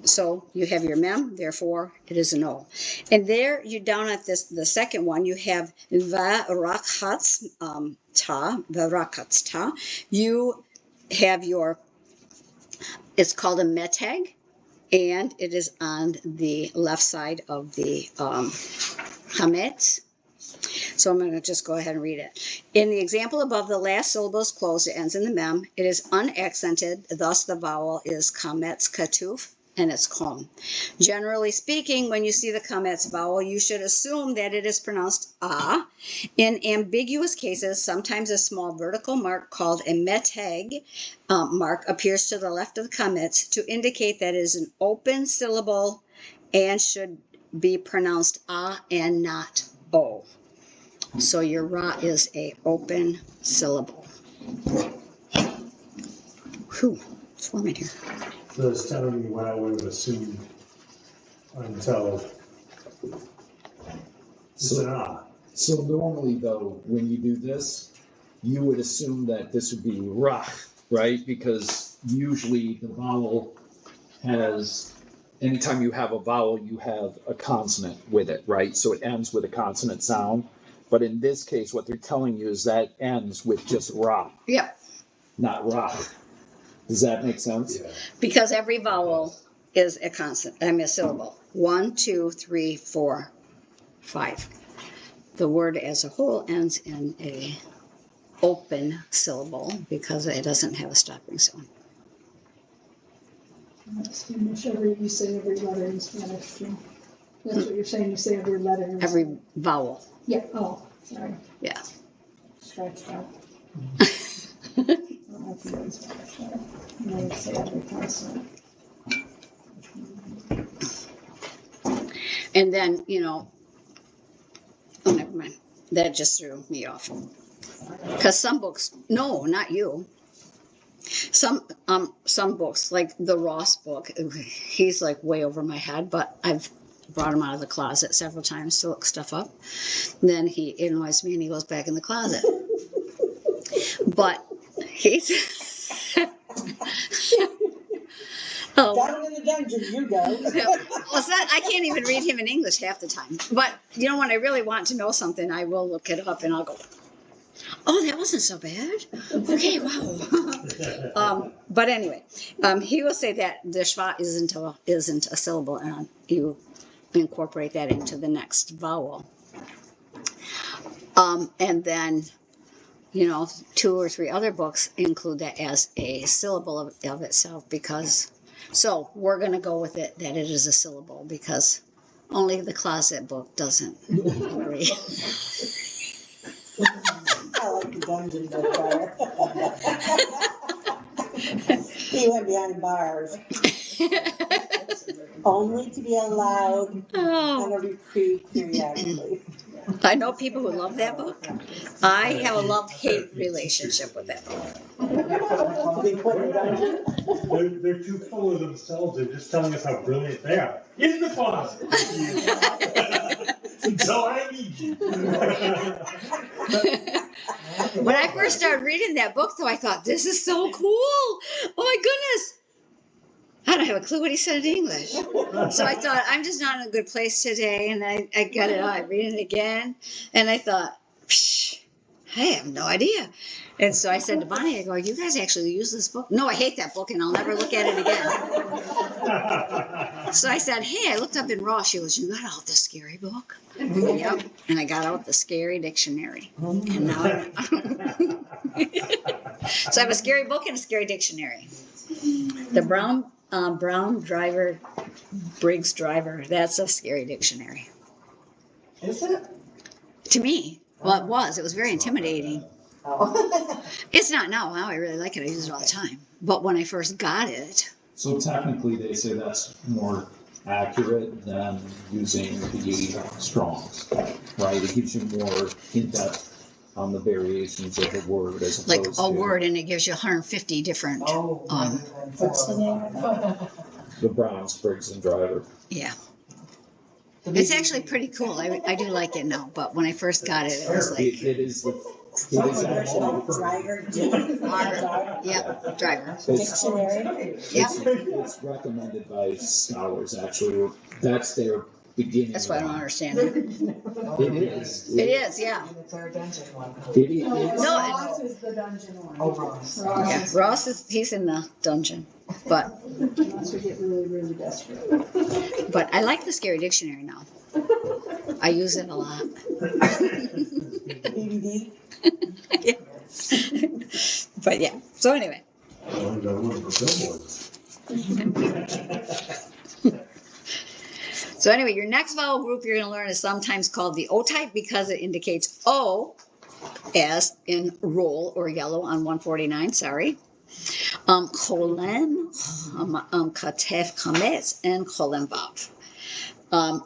Speaker 1: So you have your mem, therefore it is an o. And there you down at this the second one you have varakats ta. You have your, it's called a metag, and it is on the left side of the hametz. So I'm going to just go ahead and read it. In the example above, the last syllable is closed. It ends in the mem. It is unaccented. Thus, the vowel is kametz katuf, and it's kom. Generally speaking, when you see the kametz vowel, you should assume that it is pronounced ah. In ambiguous cases, sometimes a small vertical mark called a metag mark appears to the left of the kametz to indicate that it is an open syllable and should be pronounced ah and not o. So your ra is a open syllable. Whew, it's warm in here.
Speaker 3: So it's telling me what I would have assumed until it's an ah.
Speaker 6: So normally though, when you do this, you would assume that this would be rach, right? Because usually the vowel has, anytime you have a vowel, you have a consonant with it, right? So it ends with a consonant sound. But in this case, what they're telling you is that ends with just ra,
Speaker 1: Yep,
Speaker 6: not rach. Does that make sense?
Speaker 3: Yeah.
Speaker 1: because every vowel is a consonant, a syllable. 1, 2, 3, 4, 5. The word as a whole ends in a open syllable because it doesn't have a stopping sound.
Speaker 4: That's English. You say every letter in Spanish too. That's what you're saying. You say every letter. In
Speaker 1: Every vowel.
Speaker 4: Yeah. Oh, sorry.
Speaker 1: Yeah.
Speaker 4: Scratched out. I don't know if you know Spanish. I know you say every consonant.
Speaker 1: And then, oh, never mind. That just threw me off. Because some books, no, not you. Some books, like the Ross book, he's like way over my head, but I've brought him out of the closet several times to look stuff up. Then he annoys me and he goes back in the closet. But he's
Speaker 5: Down in the dungeon you go.
Speaker 1: Well, it's not, I can't even read him in English half the time. But, when I really want to know something, I will look it up and I'll go, oh, that wasn't so bad. Okay, wow. But anyway, he will say that the schwa isn't a syllable, and you incorporate that into the next vowel. And then, 2 or 3 other books include that as a syllable of itself because... So we're going to go with it that it is a syllable because only the closet book doesn't agree.
Speaker 5: I like the dungeon book better. He went behind bars. Only to be allowed on a reprieve periodically.
Speaker 1: I know people who love that book. I have a love-hate relationship with that book.
Speaker 5: They put in a dungeon.
Speaker 3: They're too full of themselves. They're just telling us how brilliant they are. In the closet. Until I need you.
Speaker 1: When I first started reading that book, though, I thought, this is so cool. Oh, my goodness. I don't have a clue what he said in English. So I thought, I'm just not in a good place today. And I got it out. I read it again. And I thought, I have no idea. And so I said to Bonnie, I go, you guys actually use this book? No, I hate that book and I'll never look at it again. So I said, hey, I looked up in Raw. She goes, you got out the scary book? Yep. And I got out the scary dictionary. And now So I have a scary book and a scary dictionary. The Brown driver, Briggs driver, that's a scary dictionary.
Speaker 2: Is it?
Speaker 1: To me. Well, it was. It was very intimidating.
Speaker 2: Oh.
Speaker 1: It's not now. Now I really like it. I use it all the time. But when I first got it,
Speaker 7: So technically, they say that's more accurate than using the Strongs, right? It gives you more in-depth on the variations of the word as
Speaker 1: Like
Speaker 7: opposed
Speaker 1: a
Speaker 7: to
Speaker 1: word, and it gives you 150 different.
Speaker 5: What's the name of it?
Speaker 7: the Browns, Briggs, and Driver.
Speaker 1: Yeah. It's actually pretty cool. I do like it now, but when I first got it, it was like,
Speaker 7: It is actually
Speaker 5: Driver,
Speaker 1: yeah, driver.
Speaker 5: dictionary.
Speaker 1: Yeah.
Speaker 7: it's recommended by scholars. Actually, that's their beginning.
Speaker 1: That's why I don't understand it.
Speaker 7: It is.
Speaker 1: It is, yeah.
Speaker 2: It's our dungeon one.
Speaker 7: It is.
Speaker 1: No,
Speaker 4: Ross is the dungeon one.
Speaker 2: Oh, Ross.
Speaker 1: Yeah, Ross he's in the dungeon, but
Speaker 4: Unless we get really, really desperate.
Speaker 1: I like the Scary Dictionary now. I use it a lot.
Speaker 5: DVD.
Speaker 1: Yeah. But yeah. So anyway. So anyway, your next vowel group you're going to learn is sometimes called the O type because it indicates O, as in roll or yellow on 149. Sorry. Colon, katef, kametz, and colon vav.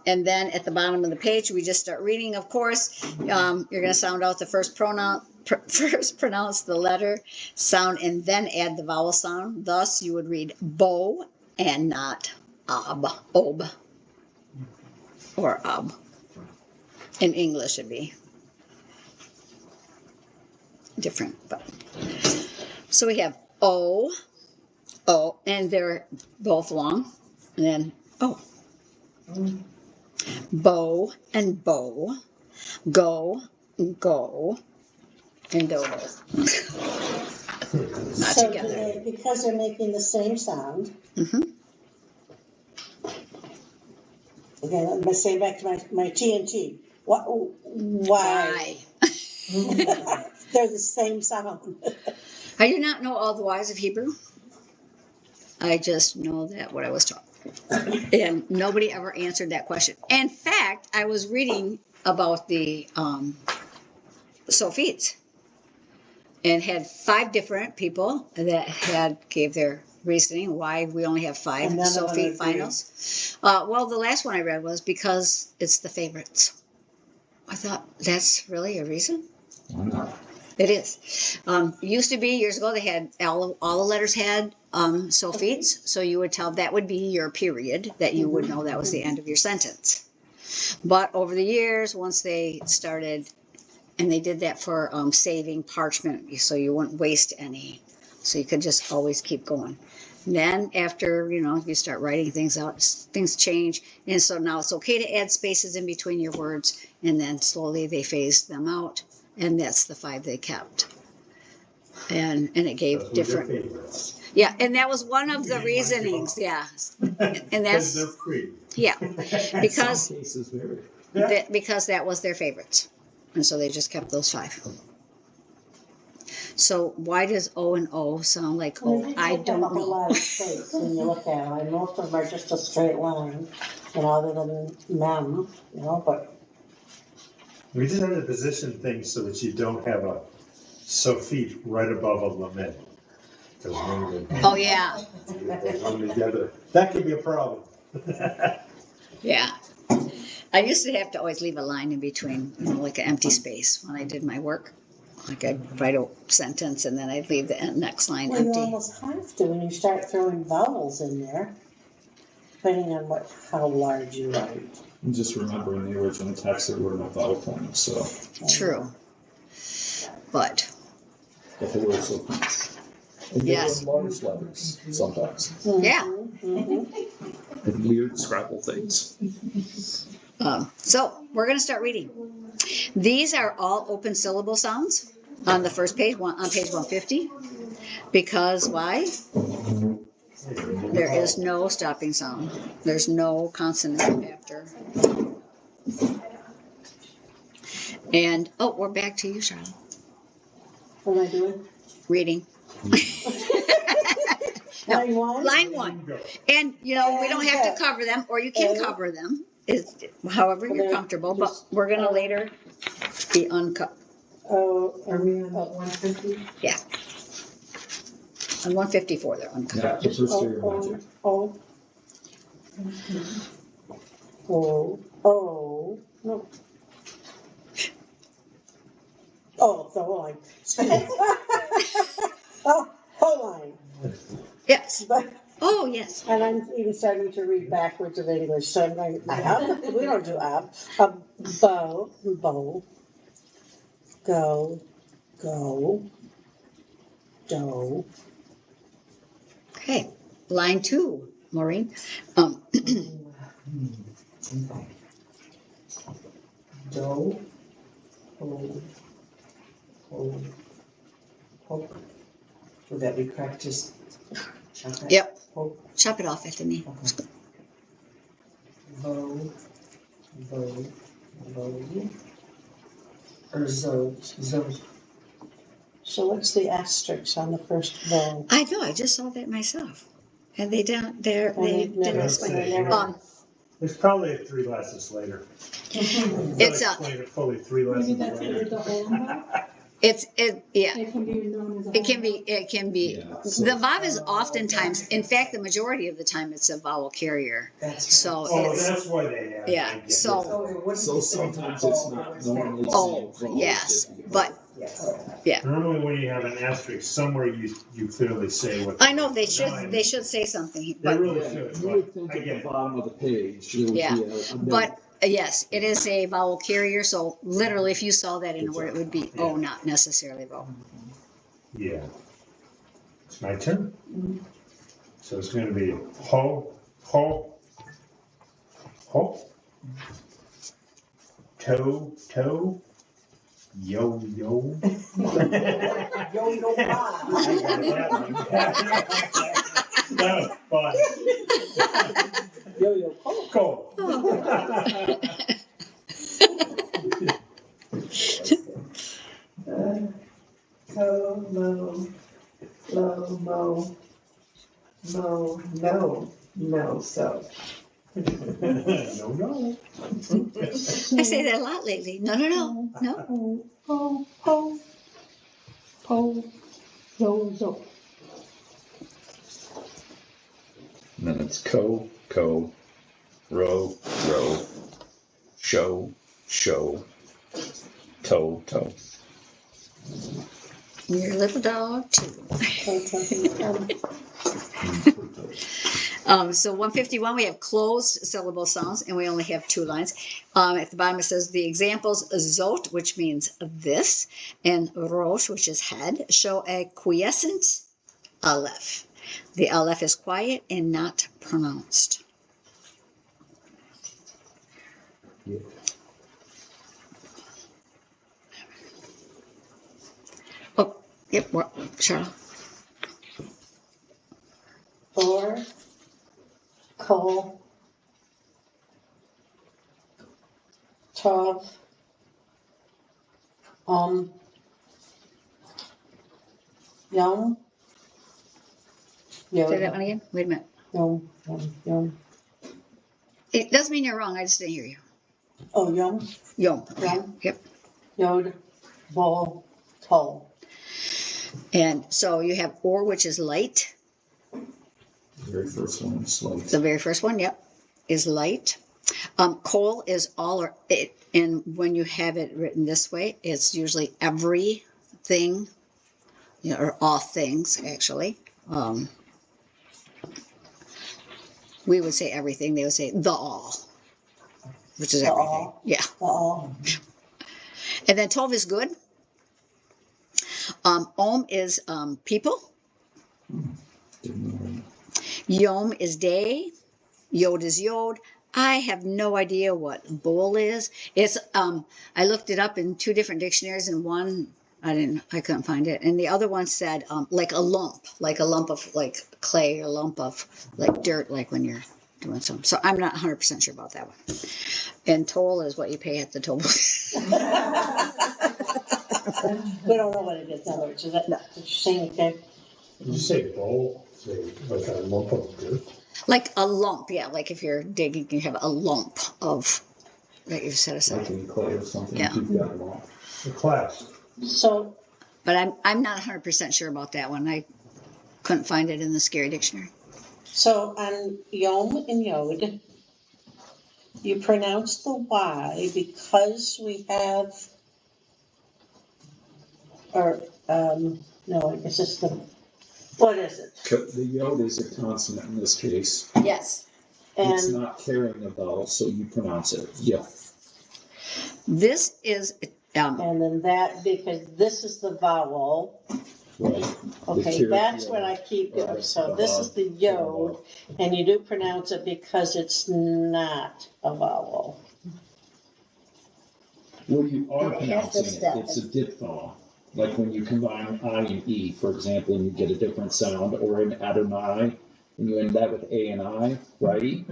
Speaker 1: And then at the bottom of the page, we just start reading. Of course, you're going to sound out the first pronounce the letter sound, and then add the vowel sound. Thus, you would read bo and not ob, or ob. In English, it'd be different. But so we have O, and they're both long, and then O. Bow and bow, go, go, and dodo. Not
Speaker 5: So
Speaker 1: together.
Speaker 5: because they're making the same sound.
Speaker 1: Mm-hmm.
Speaker 5: Okay, let me say back to my TNT. What? Why? They're the same sound.
Speaker 1: I do not know all the whys of Hebrew. I just know that what I was taught. And nobody ever answered that question. In fact, I was reading about the Sophites and had 5 different people that gave their reasoning why we only have 5 Sophite finals. Well, the last one I read was because it's the favorites. I thought, that's really a reason?
Speaker 7: Why not?
Speaker 1: It is. Used to be years ago, they had all the letters had Sophites, so you would tell that would be your period, that you would know that was the end of your sentence. But over the years, once they started, and they did that for saving parchment, so you wouldn't waste any, so you could just always keep going. And then after, you start writing things out, things change, and so now it's okay to add spaces in between your words, and then slowly they phased them out. And that's the 5 they kept. And it gave different. Yeah, and that was one of the reasonings. Yeah. And that's.
Speaker 3: They're free.
Speaker 1: Yeah. Because,
Speaker 7: Some cases vary.
Speaker 1: because that was their favorites. And so they just kept those 5. So why does O and O sound like O? I don't
Speaker 5: A
Speaker 1: know.
Speaker 5: lot of space when you look at them. And most of them are just a straight line, other than mem, but.
Speaker 3: We just have to position things so that you don't have a Sophite right above a lament.
Speaker 1: Oh, yeah.
Speaker 3: They come together. That could be a problem.
Speaker 1: Yeah. I used to have to always leave a line in between, like an empty space when I did my work. Like I'd write a sentence and then I'd leave the next line
Speaker 5: Well, you
Speaker 1: empty.
Speaker 5: almost have to when you start throwing vowels in there, depending on how large you write.
Speaker 7: And just remembering the original text, there were no vowel points, so.
Speaker 1: True. But,
Speaker 7: But they were so and they
Speaker 1: Yes.
Speaker 7: were large letters sometimes.
Speaker 1: yeah.
Speaker 5: Mm-hmm.
Speaker 7: And weird scrabble things.
Speaker 1: So we're going to start reading. These are all open syllable sounds on the first page, on page 150. Because why? There is no stopping sound. There's no consonant after. And, we're back to you, Charlotte.
Speaker 5: What am I doing?
Speaker 1: Reading. No,
Speaker 5: Line 1?
Speaker 1: line 1. And, we don't have to cover them, or you can cover them, however you're comfortable, but we're going to later be uncut.
Speaker 5: Oh,
Speaker 2: Are we on 150?
Speaker 1: Yeah. On 154, that one.
Speaker 7: Yeah, the first area magic.
Speaker 5: No. Oh, the whole line. Oh, whole line.
Speaker 1: Yes.
Speaker 5: But,
Speaker 1: Oh, yes.
Speaker 5: and I'm even starting to read backwards of English, so I'm going, we don't do up. Bow, go, do.
Speaker 1: Okay. Line 2, Maureen.
Speaker 2: Do, ho, ho. Would that be correct? Just chop it?
Speaker 1: Yep.
Speaker 2: Ho,
Speaker 1: Chop it off at the knee.
Speaker 2: okay. Vo, or zo.
Speaker 5: So what's the asterisk on the first bow?
Speaker 1: I know, I just saw that myself. And they don't, they didn't
Speaker 5: never-
Speaker 1: explain.
Speaker 3: It's probably 3 lessons later.
Speaker 1: It's a,
Speaker 3: Explain it fully 3
Speaker 4: Maybe
Speaker 3: lessons
Speaker 4: that's what
Speaker 3: later.
Speaker 4: the whole bow.
Speaker 1: yeah.
Speaker 4: It can be known as a
Speaker 1: It can be,
Speaker 7: Yeah, so-
Speaker 1: the vowel is oftentimes, in fact, the majority of the time it's a vowel carrier.
Speaker 2: That's right.
Speaker 1: So
Speaker 3: Oh,
Speaker 1: it's,
Speaker 3: that's why they have.
Speaker 1: yeah,
Speaker 3: it.
Speaker 1: so-
Speaker 2: Oh, it wouldn't
Speaker 7: So
Speaker 2: be saying
Speaker 7: sometimes
Speaker 2: ho,
Speaker 7: it's not normally
Speaker 1: oh,
Speaker 7: saying vowel,
Speaker 1: yes,
Speaker 7: it's just
Speaker 1: but
Speaker 2: Yes.
Speaker 3: Normally when you have an asterisk, somewhere you clearly say what.
Speaker 1: I know they should say something,
Speaker 3: They
Speaker 1: but,
Speaker 3: really
Speaker 7: Yeah,
Speaker 3: should,
Speaker 7: you would
Speaker 3: but
Speaker 7: think
Speaker 3: I
Speaker 7: at
Speaker 3: get
Speaker 7: the
Speaker 3: it.
Speaker 7: bottom of the page, there would be
Speaker 1: Yeah,
Speaker 7: a note.
Speaker 1: but yes, it is a vowel carrier, so literally if you saw that in a word, it would be oh, not necessarily vowel.
Speaker 3: Yeah. It's my turn. So it's gonna be ho, ho, ho. Toe, yo, yo.
Speaker 2: Yo, yo, ma.
Speaker 3: I got that one. That was fun.
Speaker 5: yo-yo.
Speaker 3: Cool.
Speaker 2: Co, no, so.
Speaker 3: No.
Speaker 1: I say that a lot lately. No.
Speaker 5: Zo.
Speaker 6: And then it's co, row, show, toe.
Speaker 1: Your little dog too. So 151, we have closed syllable sounds, and we only have 2 lines. At the bottom it says the examples zot, which means this, and rosh, which is head, show a quiescent aleph. The aleph is quiet and not pronounced.
Speaker 7: Yeah.
Speaker 1: Oh, yep, well, Charlotte.
Speaker 5: Or, tov, yum,
Speaker 1: Say that one again. Wait a minute.
Speaker 5: yum.
Speaker 1: It doesn't mean you're wrong. I just didn't hear you.
Speaker 5: Oh, yum,
Speaker 1: Yom.
Speaker 5: Yom.
Speaker 1: Yep.
Speaker 5: yod, bol, tol.
Speaker 1: And so you have or, which is light.
Speaker 7: The very first one is light.
Speaker 1: The very first one, yep, is light. Kol is all or it, and when you have it written this way, it's usually everything, or all things actually. We would say everything. They would say the all, which is
Speaker 5: The
Speaker 1: everything.
Speaker 5: all.
Speaker 1: Yeah.
Speaker 5: Oh,
Speaker 1: And then tov is good. Om is people.
Speaker 7: Didn't know.
Speaker 1: Yom is day. Yod is yod. I have no idea what bowl is. It's I looked it up in 2 different dictionaries, and one I couldn't find it, and the other one said like a lump of like clay, or a lump of like dirt, like when you're doing something. So I'm not 100% sure about that one. And toll is what you pay at the toll booth.
Speaker 5: we don't know what it is, in other words, is that what you're saying, okay?
Speaker 3: Did you say bowl? Say like a lump of dirt?
Speaker 1: Like a lump, yeah. Like if you're digging, you have a lump of that you've set aside.
Speaker 7: Like in clay or something,
Speaker 1: Yeah.
Speaker 7: keep that long.
Speaker 3: The class.
Speaker 5: So,
Speaker 1: But I'm not 100% sure about that one. I couldn't find it in the Scary Dictionary.
Speaker 5: So on yom and yod, you pronounce the Y because we have, or, no, I guess it's the, what is it?
Speaker 7: The yod is a consonant in this case.
Speaker 1: Yes.
Speaker 7: It's
Speaker 5: And
Speaker 7: not carrying a vowel, so you pronounce it. Yeah.
Speaker 1: This is,
Speaker 5: and then that, because this is the vowel,
Speaker 7: Right.
Speaker 5: okay, that's what I keep, so this is the yod, and you do pronounce it because it's not a vowel.
Speaker 7: Well, you are
Speaker 1: It has to
Speaker 7: pronouncing it.
Speaker 1: step.
Speaker 7: It's a diphthong. Like when you combine I and E, for example, and you get a different sound, or in Adonai, and you end that with A and I, right?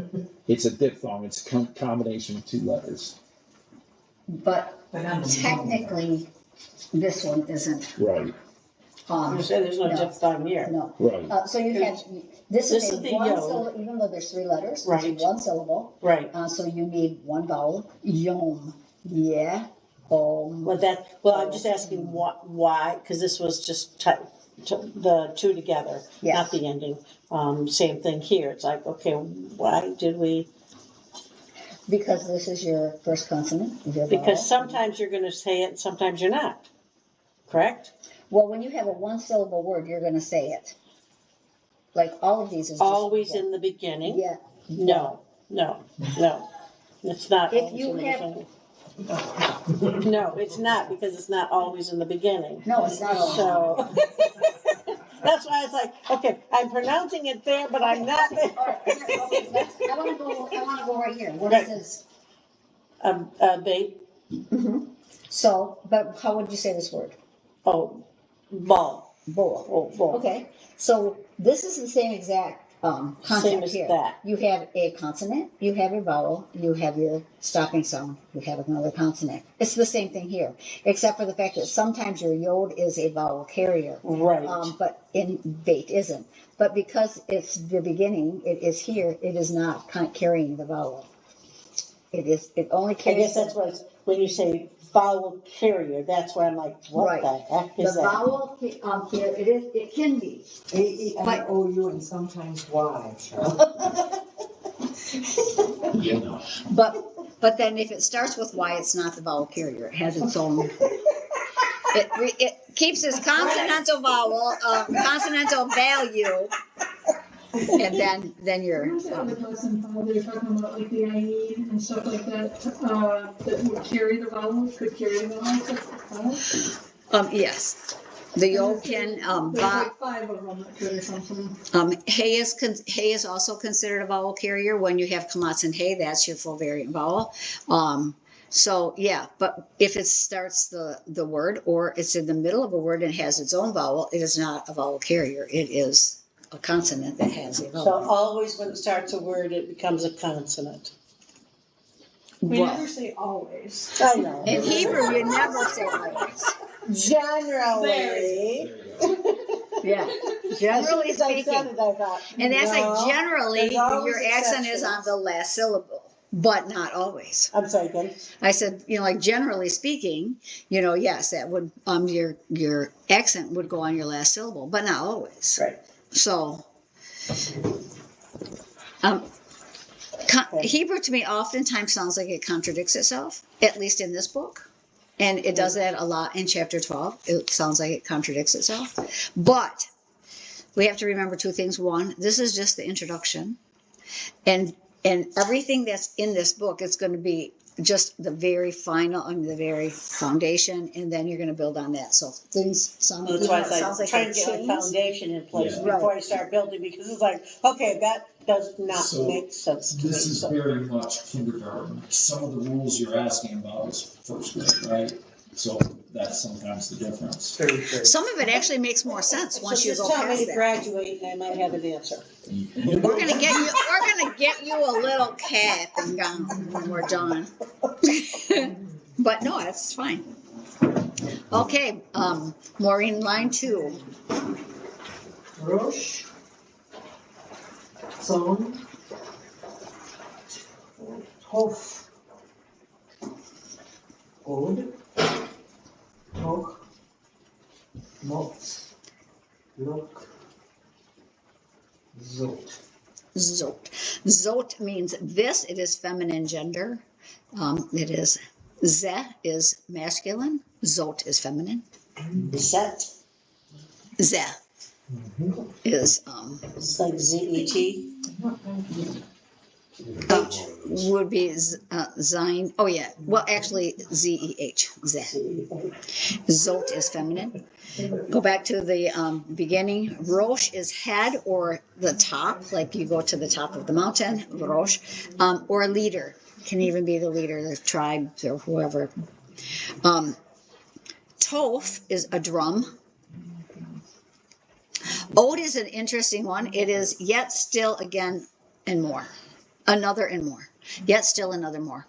Speaker 7: It's a diphthong. It's a combination of two letters.
Speaker 1: but technically, this one isn't.
Speaker 7: Right.
Speaker 5: There's no
Speaker 1: No.
Speaker 5: diphthong here.
Speaker 1: No.
Speaker 7: Right.
Speaker 1: So you have, this
Speaker 5: This
Speaker 1: is
Speaker 5: is
Speaker 1: a
Speaker 5: the
Speaker 1: one
Speaker 5: yod.
Speaker 1: syllable, even though there's 3 letters,
Speaker 5: Right.
Speaker 1: it's one syllable.
Speaker 5: Right.
Speaker 1: So you need 1 vowel, yom, yeah, om.
Speaker 5: Well, I'm just asking why, because this was just the two together,
Speaker 1: Yes.
Speaker 5: not the ending. Same thing here. It's like, okay, why did we?
Speaker 1: Because this is your first consonant, your vowel.
Speaker 5: Because sometimes you're going to say it, and sometimes you're not. Correct?
Speaker 1: Well, when you have a 1 syllable word, you're gonna say it. Like all of these is just.
Speaker 5: Always in the beginning?
Speaker 1: Yeah.
Speaker 5: No. It's not.
Speaker 1: If
Speaker 5: always
Speaker 1: you
Speaker 5: in the
Speaker 1: have-
Speaker 5: beginning. No, it's not, because it's not always in the beginning.
Speaker 1: No, it's not always.
Speaker 5: So that's why it's like, okay, I'm pronouncing it there, but I'm not.
Speaker 1: All right, okay, I wanna go right here. What
Speaker 5: Right.
Speaker 1: is this?
Speaker 5: Bait.
Speaker 1: So, but how would you say this word?
Speaker 5: Oh, ball.
Speaker 1: Bowl.
Speaker 5: Ball.
Speaker 1: Okay, so this is the same exact
Speaker 5: Same
Speaker 1: concept
Speaker 5: as
Speaker 1: here.
Speaker 5: that.
Speaker 1: You have a consonant, you have your vowel, you have your stopping sound, you have another consonant. It's the same thing here, except for the fact that sometimes your yod is a vowel carrier,
Speaker 5: Right.
Speaker 1: but in bait isn't. But because it's the beginning, it is here, it is not carrying the vowel. It only
Speaker 5: I
Speaker 1: carries.
Speaker 5: guess that's what it's, when you say vowel carrier, that's where I'm like, what
Speaker 1: Right.
Speaker 5: the heck
Speaker 1: The
Speaker 5: is that?
Speaker 1: vowel here, it can be.
Speaker 2: A-E-I-O-U and sometimes Y.
Speaker 7: You know.
Speaker 1: But then if it starts with Y, it's not the vowel carrier. It has its own. It keeps its consonantal vowel, consonantal value, and then you're.
Speaker 4: Who's that other lesson, Paul, they were talking about like the I need and stuff like that, that would carry the vowels, could carry the vowels?
Speaker 1: Yes, the yod can.
Speaker 4: There's like 5 of them that could or something.
Speaker 1: Hey is also considered a vowel carrier. When you have kamatz and hey, that's your full variant vowel. So yeah, but if it starts the word or it's in the middle of a word and has its own vowel, it is not a vowel carrier. It is a consonant that has a
Speaker 5: So
Speaker 1: vowel.
Speaker 5: always when it starts a word, it becomes a consonant.
Speaker 4: We
Speaker 1: Well,
Speaker 4: never say always.
Speaker 5: I know.
Speaker 1: in Hebrew, you never say always.
Speaker 5: Generally.
Speaker 1: Yeah, generally
Speaker 5: As soon as I
Speaker 1: speaking.
Speaker 5: said it, I thought,
Speaker 1: And that's
Speaker 5: no,
Speaker 1: like generally,
Speaker 5: there's always
Speaker 1: your accent is on
Speaker 5: exceptions.
Speaker 1: the last syllable, but not always.
Speaker 5: I'm sorry, again.
Speaker 1: I said, like generally speaking, yes, that would your accent would go on your last syllable, but not always.
Speaker 5: Right.
Speaker 1: So, Hebrew to me oftentimes sounds like it contradicts itself, at least in this book. And it does that a lot in chapter 12. It sounds like it contradicts itself. But we have to remember 2 things. One, this is just the introduction. And everything that's in this book, it's going to be just the very final, the very foundation, and then you're going to build on that. So things sound
Speaker 5: That's why it's like
Speaker 1: sounds like
Speaker 5: trying
Speaker 1: a
Speaker 5: to get a
Speaker 1: change.
Speaker 5: foundation in place
Speaker 7: Yeah.
Speaker 5: before I start building, because it's like, okay, that does not
Speaker 7: So,
Speaker 5: make sense to me.
Speaker 7: This is
Speaker 5: So-
Speaker 7: very much kindergarten. Some of the rules you're asking about is first grade, right? So that's sometimes the difference.
Speaker 2: Very good.
Speaker 1: Some of it actually makes more sense once
Speaker 5: So
Speaker 1: you
Speaker 5: just
Speaker 1: go
Speaker 5: tell me
Speaker 1: past
Speaker 5: to
Speaker 1: that.
Speaker 5: graduate and I might have an answer.
Speaker 1: We're gonna get you a little cap and gown when we're done. But no, that's fine. Okay, Maureen, line 2.
Speaker 2: Rosh. Zon. Hof. Od. Toch. Mot. Lok. Zot.
Speaker 1: Zot. Zot means this. It is feminine gender. It is ze is masculine. Zot is feminine.
Speaker 5: Zet.
Speaker 1: Ze is
Speaker 5: It's like Z-E-T.
Speaker 1: would be zine. Oh yeah. Well, actually, Z-E-H. Ze.
Speaker 5: Z-E-H.
Speaker 1: Zot is feminine. Go back to the beginning. Rosh is head or the top, like you go to the top of the mountain, Rosh, or leader. Can even be the leader, the tribe, or whoever. Toph is a drum. Od is an interesting one. It is yet, still, again, and more. Another and more. Yet, still, another more.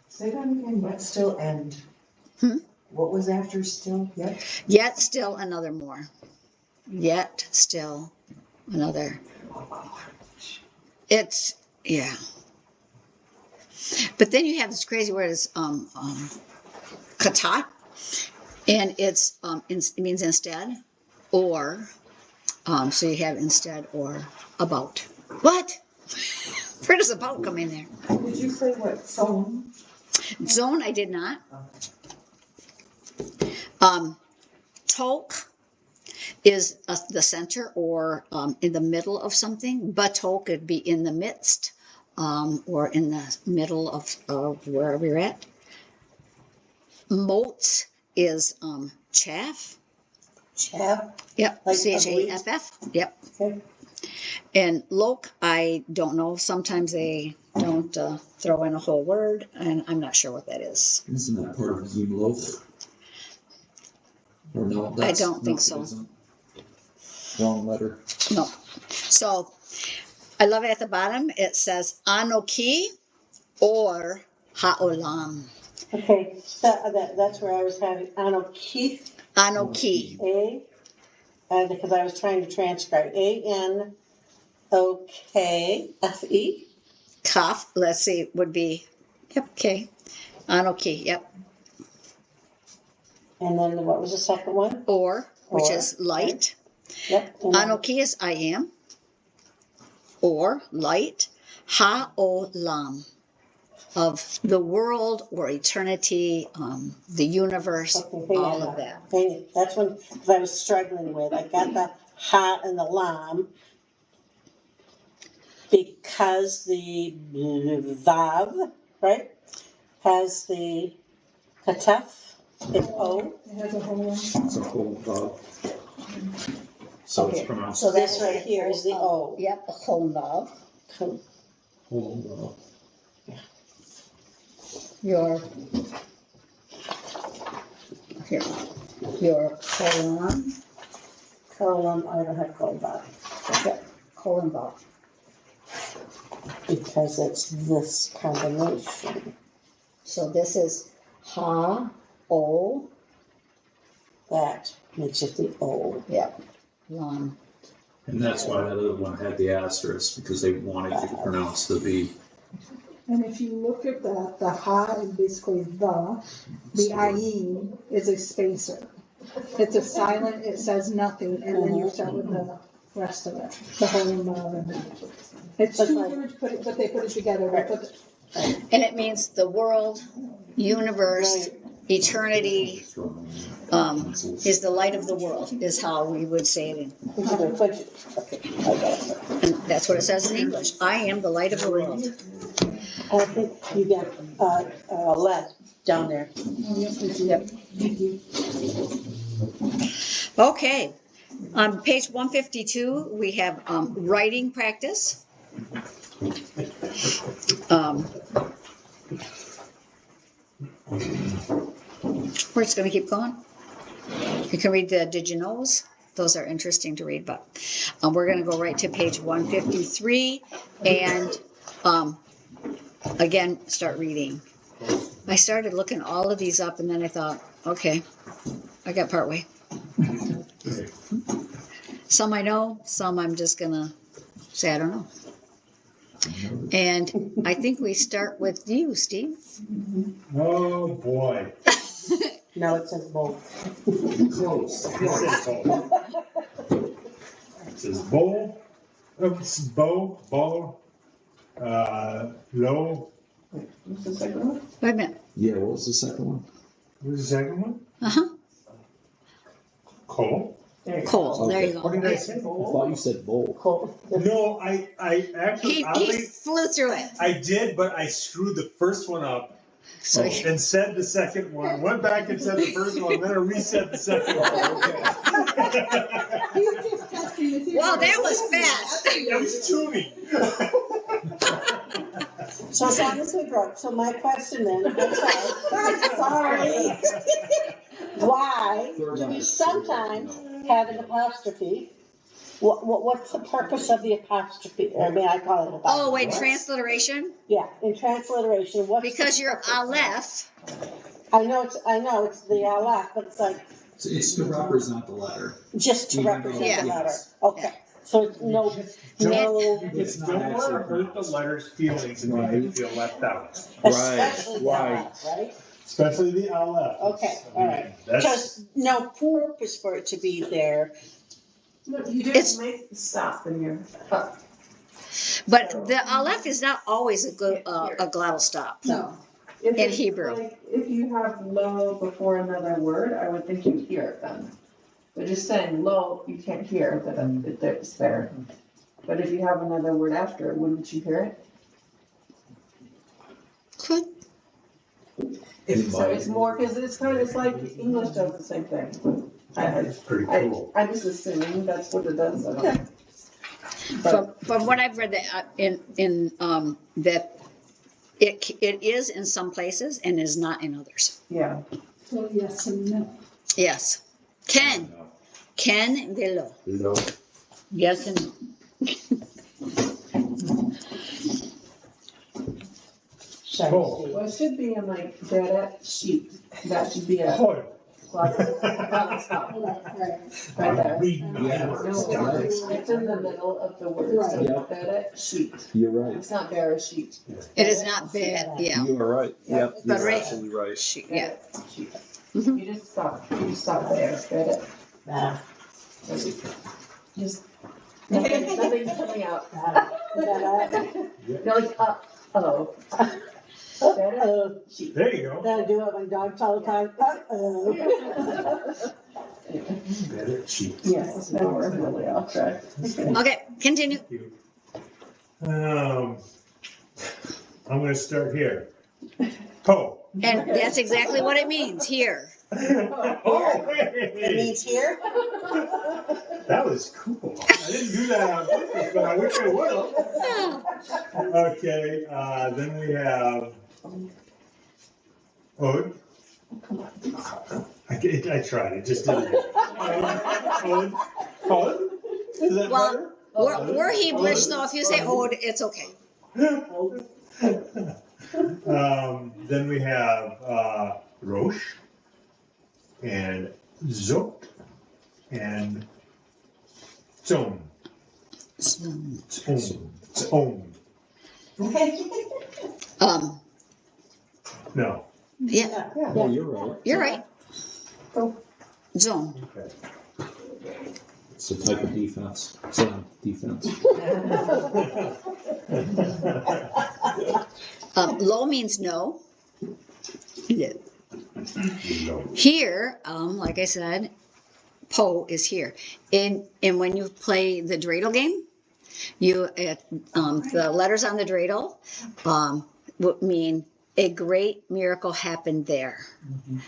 Speaker 8: Say that again, yet still and. What was after still, yet?
Speaker 1: Yet, still, another more. Yet, still, another. It's, yeah. But then you have this crazy word, it's katat, and it's it means instead, or, so you have instead or about. What? Where does about come in there?
Speaker 8: Did you say what, zone?
Speaker 1: Zone, I did not. Tok is the center or in the middle of something. Batok could be in the midst or in the middle of wherever you're at. Motes is chaff.
Speaker 5: Chaff.
Speaker 1: Yep.
Speaker 5: Like
Speaker 1: C-H-A-F-F. Yep.
Speaker 5: Okay.
Speaker 1: And loc, I don't know. Sometimes they don't throw in a whole word, and I'm not sure what that is.
Speaker 6: Isn't that part of Zumloch? Or no?
Speaker 1: I don't think so.
Speaker 6: Wrong letter.
Speaker 1: No. So I love it at the bottom. It says Anoki or Ha'olam.
Speaker 5: Okay, that's where I was having Anoki.
Speaker 1: Anoki.
Speaker 5: Because I was trying to transcribe A-N-O-K-F-E.
Speaker 1: Kaf, let's see, would be, yep, okay. Anoki, yep.
Speaker 5: And then what was the second one?
Speaker 1: Or, which
Speaker 5: Or,
Speaker 1: is light.
Speaker 5: Yep. and then-
Speaker 1: Anoki is I am. Or light. Ha'olam. Of the world or eternity, the universe,
Speaker 5: Okay, hang
Speaker 1: all
Speaker 5: on.
Speaker 1: of that.
Speaker 5: Hang on. That's what I was struggling with. I got the ha and the lam because the vav, right, has the katef, it's O.
Speaker 4: It has a whole.
Speaker 7: It's a whole vowel. So
Speaker 5: Okay.
Speaker 7: it's pronounced
Speaker 5: So this right here is the O.
Speaker 1: Yep, a cholav.
Speaker 7: whole vowel.
Speaker 1: Your colon.
Speaker 5: Colon, I don't have colon vav.
Speaker 1: Yep, colon vav.
Speaker 5: Because it's this combination.
Speaker 1: So this is ha, o,
Speaker 5: That makes it the O.
Speaker 1: yep, lam.
Speaker 7: And that's why that other one had the asterisk, because they wanted you to pronounce the V.
Speaker 4: And if you look at that, the ha is basically the ayin is a spacer. It's a silent, it says nothing, and then you start with the rest of it, the whole and it's
Speaker 5: That's
Speaker 4: two
Speaker 5: like-
Speaker 4: words, but they put it together. They put
Speaker 1: And it means the world, universe,
Speaker 5: Right.
Speaker 1: eternity, is the light of the world, is how we would say it in.
Speaker 5: Okay, I got it.
Speaker 1: And that's what it says in English. I am the light of the world.
Speaker 5: I think you got lead down there.
Speaker 1: Yep. Okay. On page 152, we have writing practice. We're just going to keep going. You can read the did you knows. Those are interesting to read, but we're going to go right to page 153 and again start reading. I started looking all of these up and then I thought, okay, I got partway. Some I know, some I'm just going to say I don't know. And I think we start with you, Steve.
Speaker 3: Oh, boy.
Speaker 5: No, it says both.
Speaker 7: Close.
Speaker 3: This is cold. says bowl, oops, bow, low.
Speaker 8: What's the second one?
Speaker 1: Wait a minute.
Speaker 7: Yeah, what was the second one?
Speaker 3: What was the second one?
Speaker 1: Uh-huh.
Speaker 3: Coal.
Speaker 8: There you go.
Speaker 1: Coal. There you go.
Speaker 3: What did I say?
Speaker 7: I thought you said bowl.
Speaker 5: Cool.
Speaker 3: No, I actually,
Speaker 1: He
Speaker 3: oddly,
Speaker 1: flew through it.
Speaker 3: I did, but I screwed the first one up
Speaker 1: So
Speaker 3: and said the second one, went back and said the first one, then I reset the second one.
Speaker 4: He was just testing to see.
Speaker 1: Well, that was fast.
Speaker 3: That was tuning.
Speaker 5: So as long as we broke, so my question then, I'm sorry. Why do we sometimes have an apostrophe? What's the purpose of the apostrophe? I mean, I call it apostrophe.
Speaker 1: Oh, wait, transliteration?
Speaker 5: Yeah, in transliteration, what's
Speaker 1: Because
Speaker 5: the
Speaker 1: your
Speaker 5: purpose of
Speaker 1: aleph,
Speaker 5: I know it's the aleph, but it's like
Speaker 7: It's to represent the letter.
Speaker 5: just to represent
Speaker 1: Yeah.
Speaker 5: the letter. Okay, so it's no.
Speaker 7: It's not
Speaker 3: Don't want to
Speaker 7: actually.
Speaker 3: hurt the letter's feelings and make it feel left out,
Speaker 5: Especially the
Speaker 7: right.
Speaker 5: aleph, right?
Speaker 3: especially the aleph.
Speaker 5: Okay,
Speaker 3: I mean,
Speaker 5: all right.
Speaker 3: That's,
Speaker 5: Just no purpose for it to be there.
Speaker 8: No, you
Speaker 1: It's-
Speaker 8: didn't make the stop in your.
Speaker 1: but the aleph is not always a glottal stop.
Speaker 4: No.
Speaker 8: If
Speaker 1: In
Speaker 8: it's
Speaker 1: Hebrew.
Speaker 8: Like, if you have low before another word, I would think you'd hear it then. But just saying low, you can't hear that it's there. But if you have another word after it, wouldn't you hear it?
Speaker 1: Could.
Speaker 8: So it's more, because it's like English does the same thing.
Speaker 3: that's pretty
Speaker 8: I
Speaker 3: cool.
Speaker 8: just assuming that's what it does. I don't know. But
Speaker 1: From what I've read that that it is in some places and is not in others.
Speaker 8: yeah,
Speaker 4: So yes and no.
Speaker 1: Yes. Can velo.
Speaker 7: No.
Speaker 1: Yes and no.
Speaker 3: Oh.
Speaker 8: well, it should be in like that sheet. That should be a
Speaker 3: Hold.
Speaker 8: glottal stop. Right there.
Speaker 3: Reading the
Speaker 7: Yeah.
Speaker 3: words.
Speaker 8: No, it's in the middle of the word. So
Speaker 7: Yep.
Speaker 8: that sheet.
Speaker 7: You're right.
Speaker 8: It's not bare sheet.
Speaker 1: It is not bad. Yeah.
Speaker 7: You are right. Yep.
Speaker 1: But
Speaker 7: You're
Speaker 1: right-
Speaker 7: absolutely right.
Speaker 1: Yeah.
Speaker 8: Sheet.
Speaker 1: Mhm.
Speaker 8: You just stop there. Get it.
Speaker 5: Ah,
Speaker 8: Just nothing's coming out. You're like oh. Sheet.
Speaker 3: There you go.
Speaker 5: That'll do it when dogs all the time. Uh-oh.
Speaker 3: Better cheat.
Speaker 8: Yes, now we're really off track.
Speaker 1: Okay, continue.
Speaker 3: Thank you. I'm gonna start here. Po.
Speaker 1: And that's exactly what it means here.
Speaker 3: Oh,
Speaker 5: It
Speaker 3: hey.
Speaker 5: means here?
Speaker 3: That was cool. I didn't do that on purpose, but I wish I would have. Okay, then we have Ode. I tried, it just didn't. Ode? Is that
Speaker 1: Well,
Speaker 3: better?
Speaker 1: We're Hebrew, so if you say ode, it's okay.
Speaker 3: Then we have Rosh and Zot and Tzom. Tzom. No.
Speaker 1: Yeah,
Speaker 7: Oh, you're right.
Speaker 1: you're right. Zone.
Speaker 3: Okay.
Speaker 7: It's a type of defense. Zone defense.
Speaker 1: Lo means no.
Speaker 3: No.
Speaker 1: Here, like I said, po is here. And when you play the dreidel game, the letters on the dreidel would mean a great miracle happened there.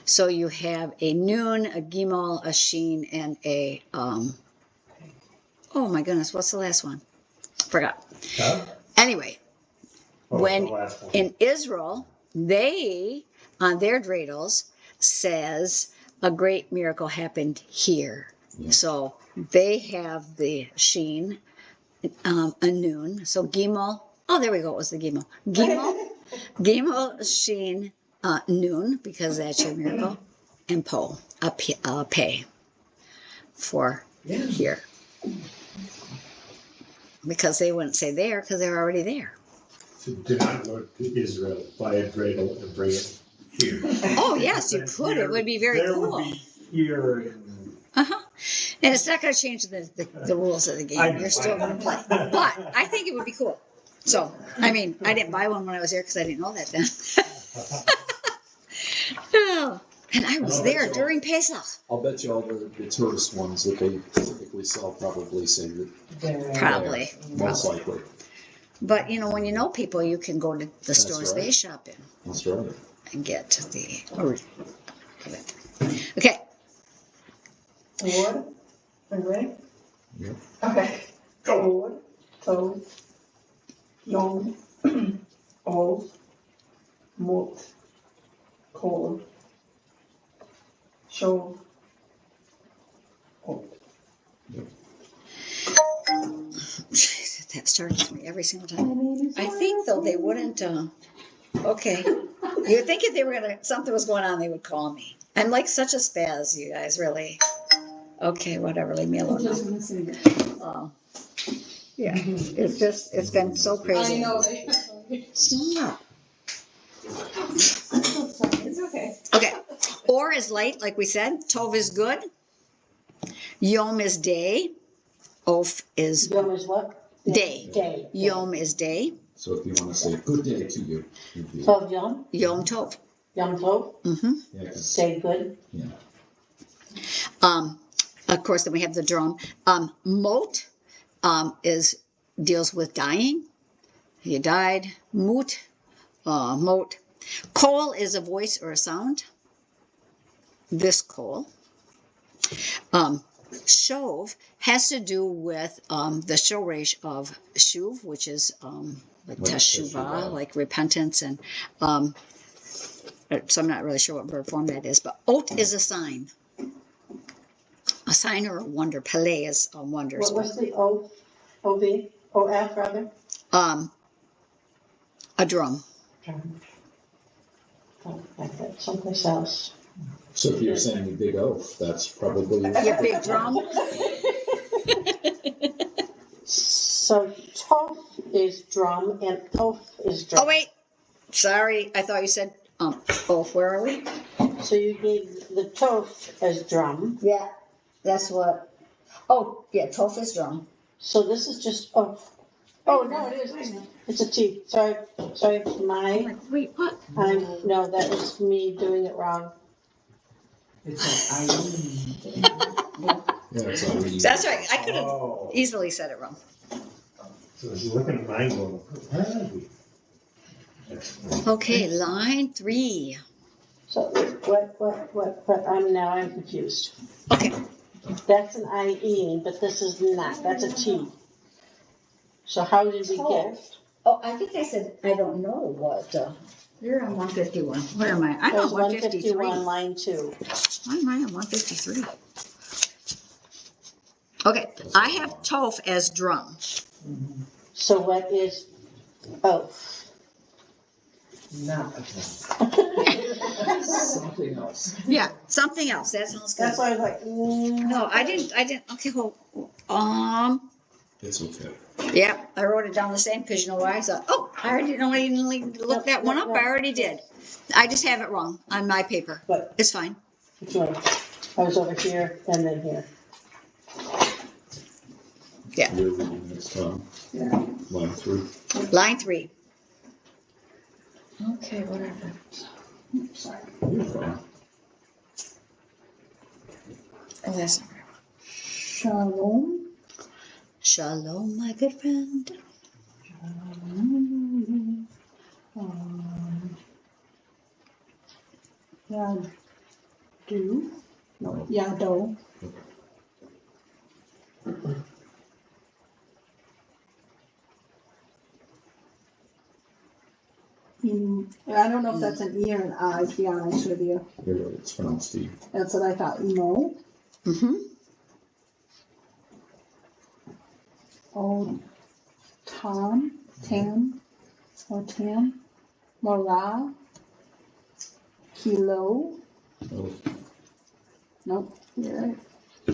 Speaker 1: So you have a nun, a gimel, a sheen, and a oh my goodness, what's the last one? Forgot.
Speaker 3: Huh?
Speaker 1: Anyway,
Speaker 3: Oh,
Speaker 1: when
Speaker 3: the last one.
Speaker 1: in Israel, they on their dreidels says a great miracle happened here.
Speaker 7: Yeah.
Speaker 1: So they have the sheen, a noon. So gimel. Oh, there we go. It was the gimel. Gimel sheen noon because that's your miracle, and po a pay for here because they wouldn't say there because they're already there.
Speaker 3: So do not go to Israel, buy a dreidel and bring it here.
Speaker 1: Oh yes, you could. It would be very
Speaker 3: There
Speaker 1: cool.
Speaker 3: would be here.
Speaker 1: Uh-huh. And it's not going to change the rules of the game. You're still going to play. But I think it would be cool. So, I mean, I didn't buy one when I was there because I didn't know that then. Oh, and I was there during Pesach.
Speaker 6: I'll bet you all the tourist ones that they typically sell probably save it.
Speaker 1: Probably.
Speaker 6: Most likely.
Speaker 1: But, you know, when you know people, you can go to the
Speaker 6: That's
Speaker 1: stores
Speaker 6: right.
Speaker 1: they shop in
Speaker 6: That's right.
Speaker 1: and get the original. Okay.
Speaker 8: Wood, are you ready?
Speaker 6: Yep.
Speaker 8: Okay. Wood, toad, yom, old, mot, cold, show, old.
Speaker 1: That starts me every single time. I think, though, they wouldn't, okay. You would think if they were going to, something was going on, they would call me. I'm like such a spaz, you guys, really. Okay, whatever, leave me alone now. Yeah, it's been so crazy.
Speaker 4: I know.
Speaker 1: Stop.
Speaker 8: It's okay.
Speaker 1: Okay, or is light, like we said. Tov is good. Yom is day. Of is
Speaker 5: Yom is what?
Speaker 1: day.
Speaker 5: Day.
Speaker 1: Yom is day.
Speaker 6: So if you want to say good day to you, you'd be,
Speaker 5: Tov Yom,
Speaker 1: Yom Tov.
Speaker 5: Yom Tov,
Speaker 1: Mm-hmm.
Speaker 6: yeah, 'cause-
Speaker 5: say good.
Speaker 6: yeah.
Speaker 1: Of course, then we have the drum. Mot deals with dying. You died. Mut, mot. Kol is a voice or a sound. This kol. Shov has to do with the shoresh of shuv, which is like teshuvah, like repentance, and so I'm not really sure what verb form that is. But ot is a sign or a wonder. Pele is a wonder.
Speaker 5: What was the O, OV, OF rather?
Speaker 1: A drum.
Speaker 5: Oh, like that, someplace else.
Speaker 6: So if you're saying a big oaf, that's probably
Speaker 1: Your big drum.
Speaker 5: So Tov is drum and Tov is drum.
Speaker 1: Oh wait, sorry. I thought you said oaf. Where are we?
Speaker 5: So you gave the Tov as drum.
Speaker 1: Yeah, that's what. Oh yeah, tof is drum.
Speaker 5: So this is just oh no, it is. It's a T. Sorry, my.
Speaker 1: Wait, what?
Speaker 5: No, that was me doing it wrong.
Speaker 2: It's an Eileen.
Speaker 6: yeah, that's all we
Speaker 1: That's right. I could have
Speaker 3: Oh,
Speaker 1: easily said it wrong.
Speaker 3: so she's looking at mine going, where are we?
Speaker 1: Okay, line 3.
Speaker 5: So what? I'm confused.
Speaker 1: Okay.
Speaker 5: That's an IE, but this is not. That's a T. So how did we get?
Speaker 1: Oh, I think I said I don't know what. You're on 151. Where am I? I'm
Speaker 5: That
Speaker 1: on
Speaker 5: was
Speaker 1: 153.
Speaker 5: 151, line 2.
Speaker 1: Why am I on 153? Okay, I have tof as drum.
Speaker 5: So what is oaf?
Speaker 2: Not a something else.
Speaker 1: Yeah, something else. That sounds good.
Speaker 5: That's why I was like,
Speaker 1: No, I didn't. Okay, well,
Speaker 6: It's okay.
Speaker 1: yeah, I wrote it down the same because you know why? I thought, I already know. I didn't look that one up. I already did. I just have it wrong on my paper.
Speaker 5: What?
Speaker 1: It's fine.
Speaker 5: Which one? I was over here and then here.
Speaker 1: Yeah.
Speaker 6: You're reading next time.
Speaker 5: Yeah.
Speaker 6: Line 3.
Speaker 1: Line 3. Okay, whatever.
Speaker 5: Sorry.
Speaker 6: You're fine.
Speaker 1: Oh, that's not right.
Speaker 4: Shalom.
Speaker 1: Shalom, my good friend.
Speaker 4: Yadu. No, Yado. I don't know if that's an E or an I, to be honest with you.
Speaker 6: You're right. It's pronounced E.
Speaker 4: That's what I thought. No.
Speaker 1: Mm-hmm.
Speaker 4: Oh, Tam, Mora, Kilo.
Speaker 6: Oh,
Speaker 4: Nope, you're right. I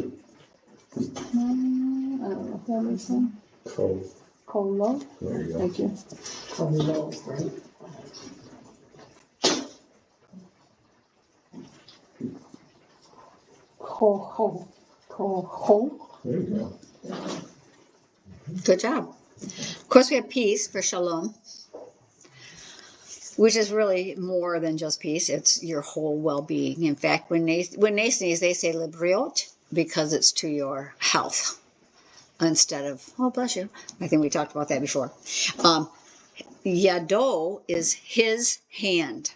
Speaker 4: don't know if that makes sense.
Speaker 6: Cove.
Speaker 4: Colo.
Speaker 6: There you go.
Speaker 4: Thank you.
Speaker 5: Colo, right?
Speaker 4: Coho. Ho.
Speaker 7: There you go.
Speaker 1: Good job. Of course, we have peace for shalom, which is really more than just peace. It's your whole well-being. In fact, when they sneeze, they say lebriot because it's to your health instead of, oh, bless you. I think we talked about that before. Yado is his hand.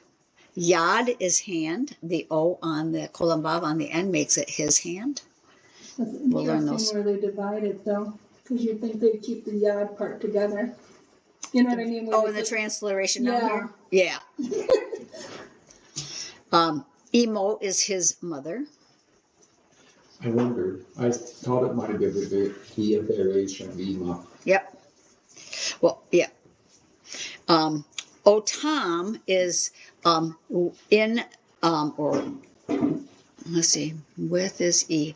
Speaker 1: Yad is hand. The O on the kol and vav on the end makes it his hand.
Speaker 4: That's
Speaker 1: We'll learn
Speaker 4: interesting
Speaker 1: those.
Speaker 4: where they divide it though, because you'd think they'd keep the yod part together. You know what I mean? Where
Speaker 1: Oh,
Speaker 4: they
Speaker 1: in the
Speaker 4: put-
Speaker 1: transliteration
Speaker 4: Yeah.
Speaker 1: down here? Yeah. Emo is his mother.
Speaker 7: I wondered. I thought it might be a variation of Ema.
Speaker 1: Yep. Well, yeah. Otam is in or let's see, with is E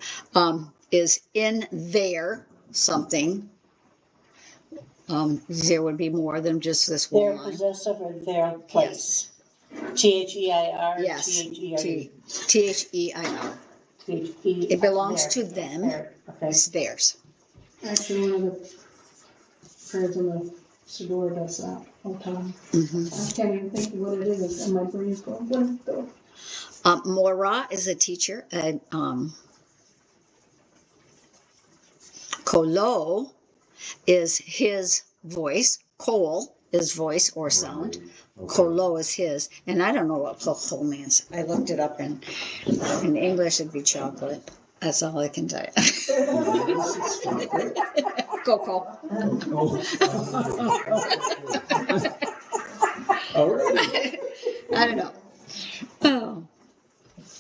Speaker 1: is in there something. There would be more than just this
Speaker 5: Their
Speaker 1: one line.
Speaker 5: possessive or their place. T-H-E-I-R,
Speaker 1: Yes.
Speaker 5: T-H-E-I-R.
Speaker 1: T-H-E-I-R.
Speaker 5: T-H-E.
Speaker 1: It belongs
Speaker 5: there,
Speaker 1: to them.
Speaker 5: there, okay.
Speaker 1: It's theirs.
Speaker 4: Actually, one of the prayers in the Siddur does that all the time.
Speaker 1: Mm-hmm.
Speaker 4: I can't even think of what it is, and my brain's going, what is it?
Speaker 1: Mora is a teacher, and Kolo is his voice. Kol is voice or sound.
Speaker 7: Right. Okay.
Speaker 1: Kolo is his, and I don't know what kol means. I looked it up in English. It'd be chocolate. That's all I can tell you. Coco.
Speaker 7: All right.
Speaker 1: I don't know. Oh.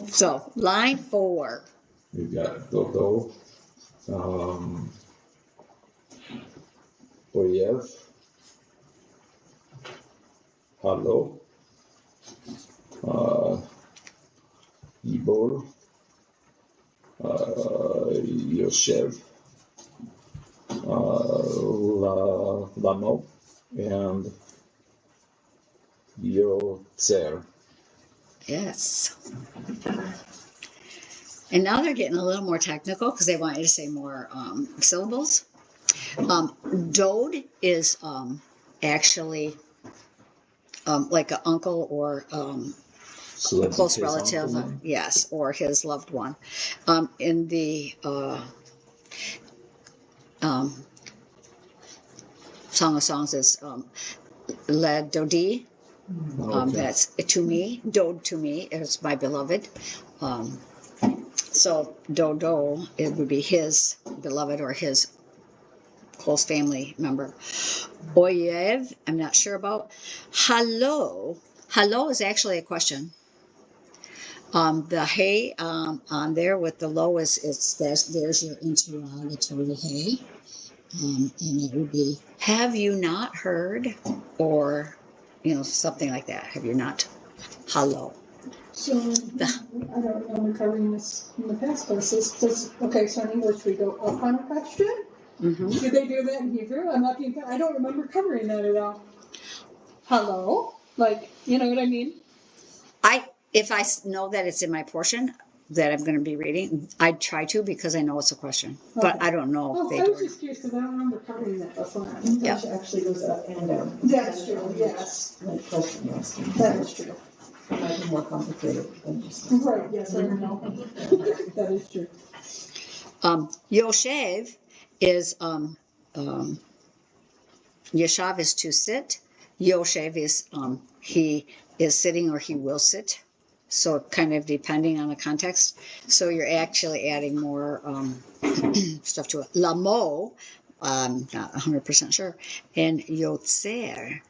Speaker 1: So line 4.
Speaker 7: We've got Dodo, Oyev, Halo, Ibor, Yoshev, Lamo, and Yotzer.
Speaker 1: Yes. And now they're getting a little more technical because they want you to say more syllables. Dode is actually like an uncle or
Speaker 7: So
Speaker 1: a
Speaker 7: that's
Speaker 1: close
Speaker 7: his
Speaker 1: relative,
Speaker 7: uncle?
Speaker 1: yes, or his loved one. In the Song of Songs is Le Dodi.
Speaker 7: Okay.
Speaker 1: That's to me. Dode to me is my beloved. So Dodo, it would be his beloved or his close family member. Oyev, I'm not sure about. Hello is actually a question. The hey on there with the low there's your interrogatory hey, and it would be have you not heard, or something like that. Have you not? Hello.
Speaker 4: So, I don't remember covering this in the past, but it says, okay, so in English we go up on a question.
Speaker 1: Mm-hmm.
Speaker 4: Do they do that in Hebrew? I don't remember covering that at all. Hello? Like, you know what I mean?
Speaker 1: If I know that it's in my portion that I'm going to be reading, I'd try to because I know it's a question, but
Speaker 4: Okay.
Speaker 1: I don't know if
Speaker 4: Oh,
Speaker 1: they
Speaker 4: I
Speaker 1: do.
Speaker 4: was just curious because I don't remember covering that before.
Speaker 1: Yeah.
Speaker 8: English actually goes up and down.
Speaker 4: That's true, yes.
Speaker 8: Like question asking.
Speaker 4: That is true.
Speaker 8: It might be more complicated than just.
Speaker 4: Right, yes, I know. That is true.
Speaker 1: Yoshev is Yeshav is to sit. Yoshev is he is sitting or he will sit. So kind of depending on the context. So you're actually adding more stuff to it. Lamo, not 100% sure. And Yotzer.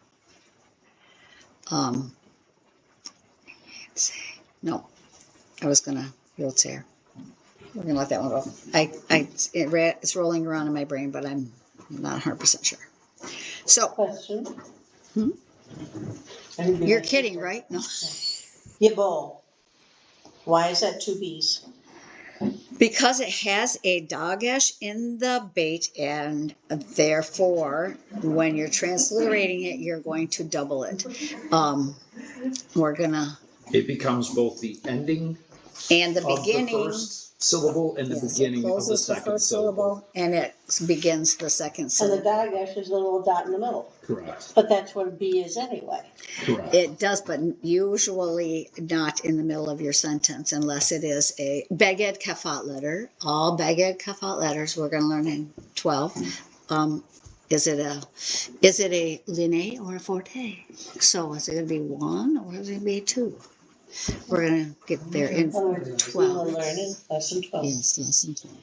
Speaker 1: No, I was gonna Yotzer. We're gonna let that one go. It's rolling around in my brain, but I'm not 100% sure. So
Speaker 5: Question.
Speaker 1: you're kidding, right? No.
Speaker 5: Yibol. Why is that 2 B's?
Speaker 1: Because it has a dagesh in the bait, and therefore, when you're transliterating it, you're going to double it. We're gonna
Speaker 7: It becomes both the ending
Speaker 1: and the
Speaker 7: of
Speaker 1: beginning.
Speaker 7: the first syllable in the
Speaker 1: Yes, it
Speaker 7: beginning of the
Speaker 1: closes the
Speaker 7: second
Speaker 1: first
Speaker 7: syllable.
Speaker 1: and it begins the second
Speaker 5: And the
Speaker 1: syllable.
Speaker 5: Dagash is a little dot in the middle.
Speaker 7: Correct.
Speaker 5: But that's what a B is anyway.
Speaker 7: Correct.
Speaker 1: It does, but usually not in the middle of your sentence unless it is a Beged Kafat letter. All Beged Kafat letters we're going to learn in 12. Is it a linea or a forte? So is it going to be 1 or is it going to be 2? We're going to get there in
Speaker 5: We will
Speaker 1: 12.
Speaker 5: learn in lesson 12.
Speaker 1: Yes, lesson 12.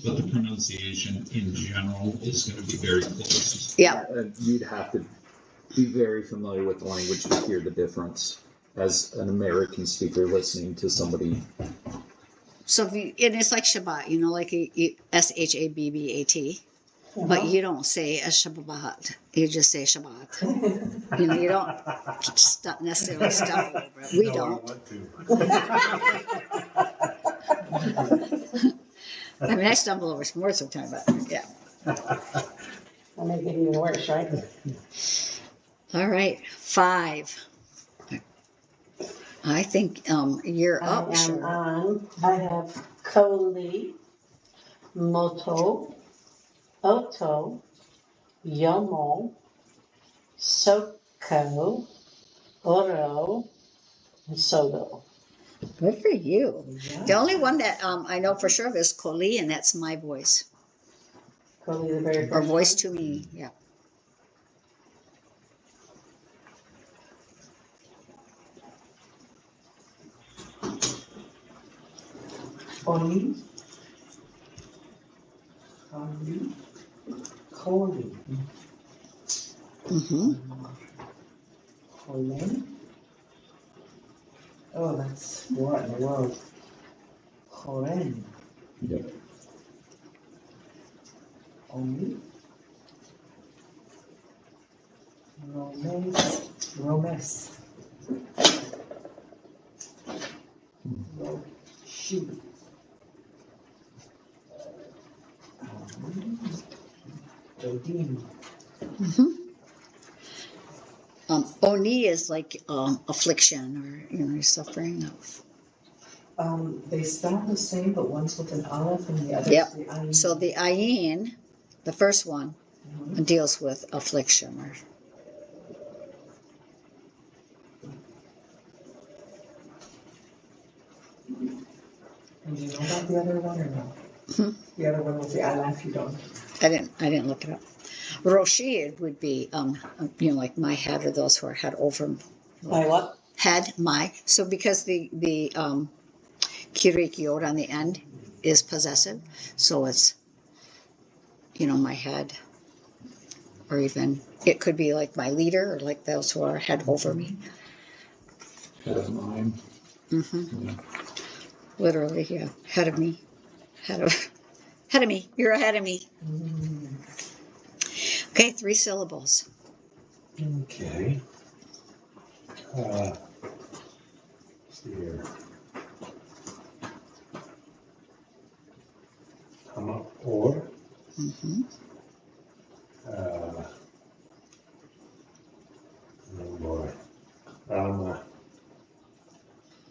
Speaker 7: But the pronunciation in general is going to be very close.
Speaker 1: Yeah.
Speaker 7: You'd have to be very familiar with the language to hear the difference as an American speaker listening to somebody.
Speaker 1: So and it's like Shabbat, like Shabbat, but you don't say a Shabbat. You just say Shabbat. You don't necessarily stumble over it. We
Speaker 3: No, I
Speaker 1: don't.
Speaker 3: want to.
Speaker 1: I mean, I stumble over some words sometimes, but yeah.
Speaker 5: I'll make it even worse, right?
Speaker 1: All right, 5. I think you're up,
Speaker 5: I am
Speaker 1: sure.
Speaker 5: on. I have Koli, Moto, Oto, Yomo, Soko, Oro, and Soto.
Speaker 1: Good for you. The only one that I know for sure of is Koli, and that's my voice.
Speaker 5: Koli, the very
Speaker 1: Or
Speaker 5: first
Speaker 1: voice
Speaker 5: one.
Speaker 1: to me, yeah.
Speaker 2: Oni, Kali, Koli,
Speaker 1: Mm-hmm.
Speaker 2: Kolen. Oh, that's what in the world? Koren.
Speaker 7: Yep.
Speaker 2: Oni. Romes. Roshi. Dodim.
Speaker 1: Mm-hmm. Oni is like affliction or suffering of.
Speaker 2: They sound the same, but one's with an aleph and the other's
Speaker 1: Yep.
Speaker 2: the ayin.
Speaker 1: So the ayin, the first one, deals with affliction.
Speaker 2: And do you know about the other one or no? The other one with the aleph, you don't.
Speaker 1: I didn't look it up. Roshid would be like my head or those who are head over.
Speaker 5: My what?
Speaker 1: Head, my. So because the kirik yod on the end is possessive, so it's my head, or even it could be like my leader or like those who are head over me.
Speaker 7: Head of mine.
Speaker 1: Mm-hmm. Yeah. Literally, yeah, head of me, head of me. You're ahead of me. Okay, 3 syllables.
Speaker 3: Okay. Let's see here. Or.
Speaker 1: Mm-hmm.
Speaker 3: Oh boy.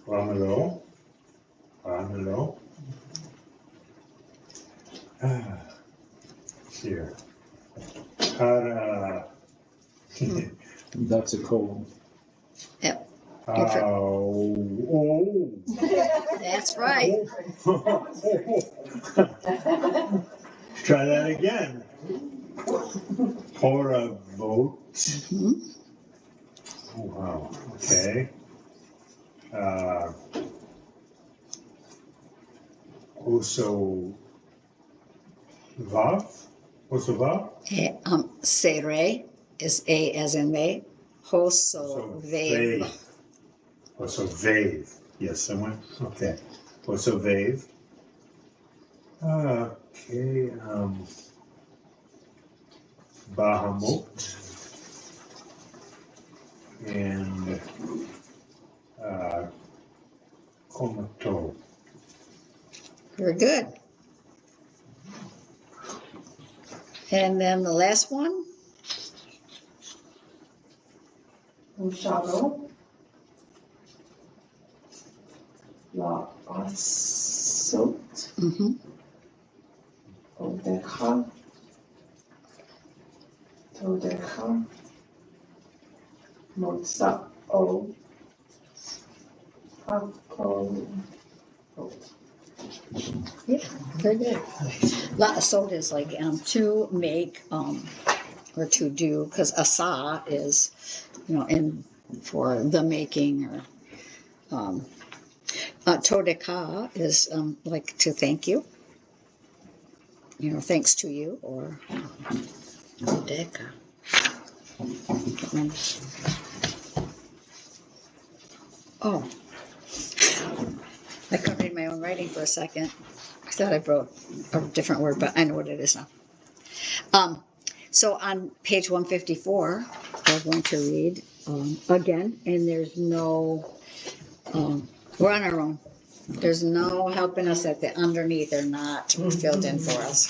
Speaker 3: Ramelo. Here.
Speaker 7: That's a colon.
Speaker 1: Yep.
Speaker 3: Oh.
Speaker 1: That's right.
Speaker 3: Try that again. Horavot.
Speaker 1: Mm-hmm.
Speaker 3: Oh, wow. Okay. Osovav.
Speaker 1: Sere is A as in they. Hosovev.
Speaker 3: Osovev. Yes, someone. Okay. Osovev. Okay. Bahamut. And Komato.
Speaker 1: Very good. And then the last one.
Speaker 2: Ushalo. La As.
Speaker 1: Mm-hmm.
Speaker 8: Todecha. Todecha. Motza. O. Hako.
Speaker 1: Yeah, very good. So is like to make or to do, because asa is, in for the making, or todeka is like to thank you, thanks to you, or todeka. Oh, I couldn't read my own writing for a second. I thought I wrote a different word, but I know what it is now. So on page 154, we're going to read again, and there's no, we're on our own. There's no helping us at the underneath. They're not filled in for us.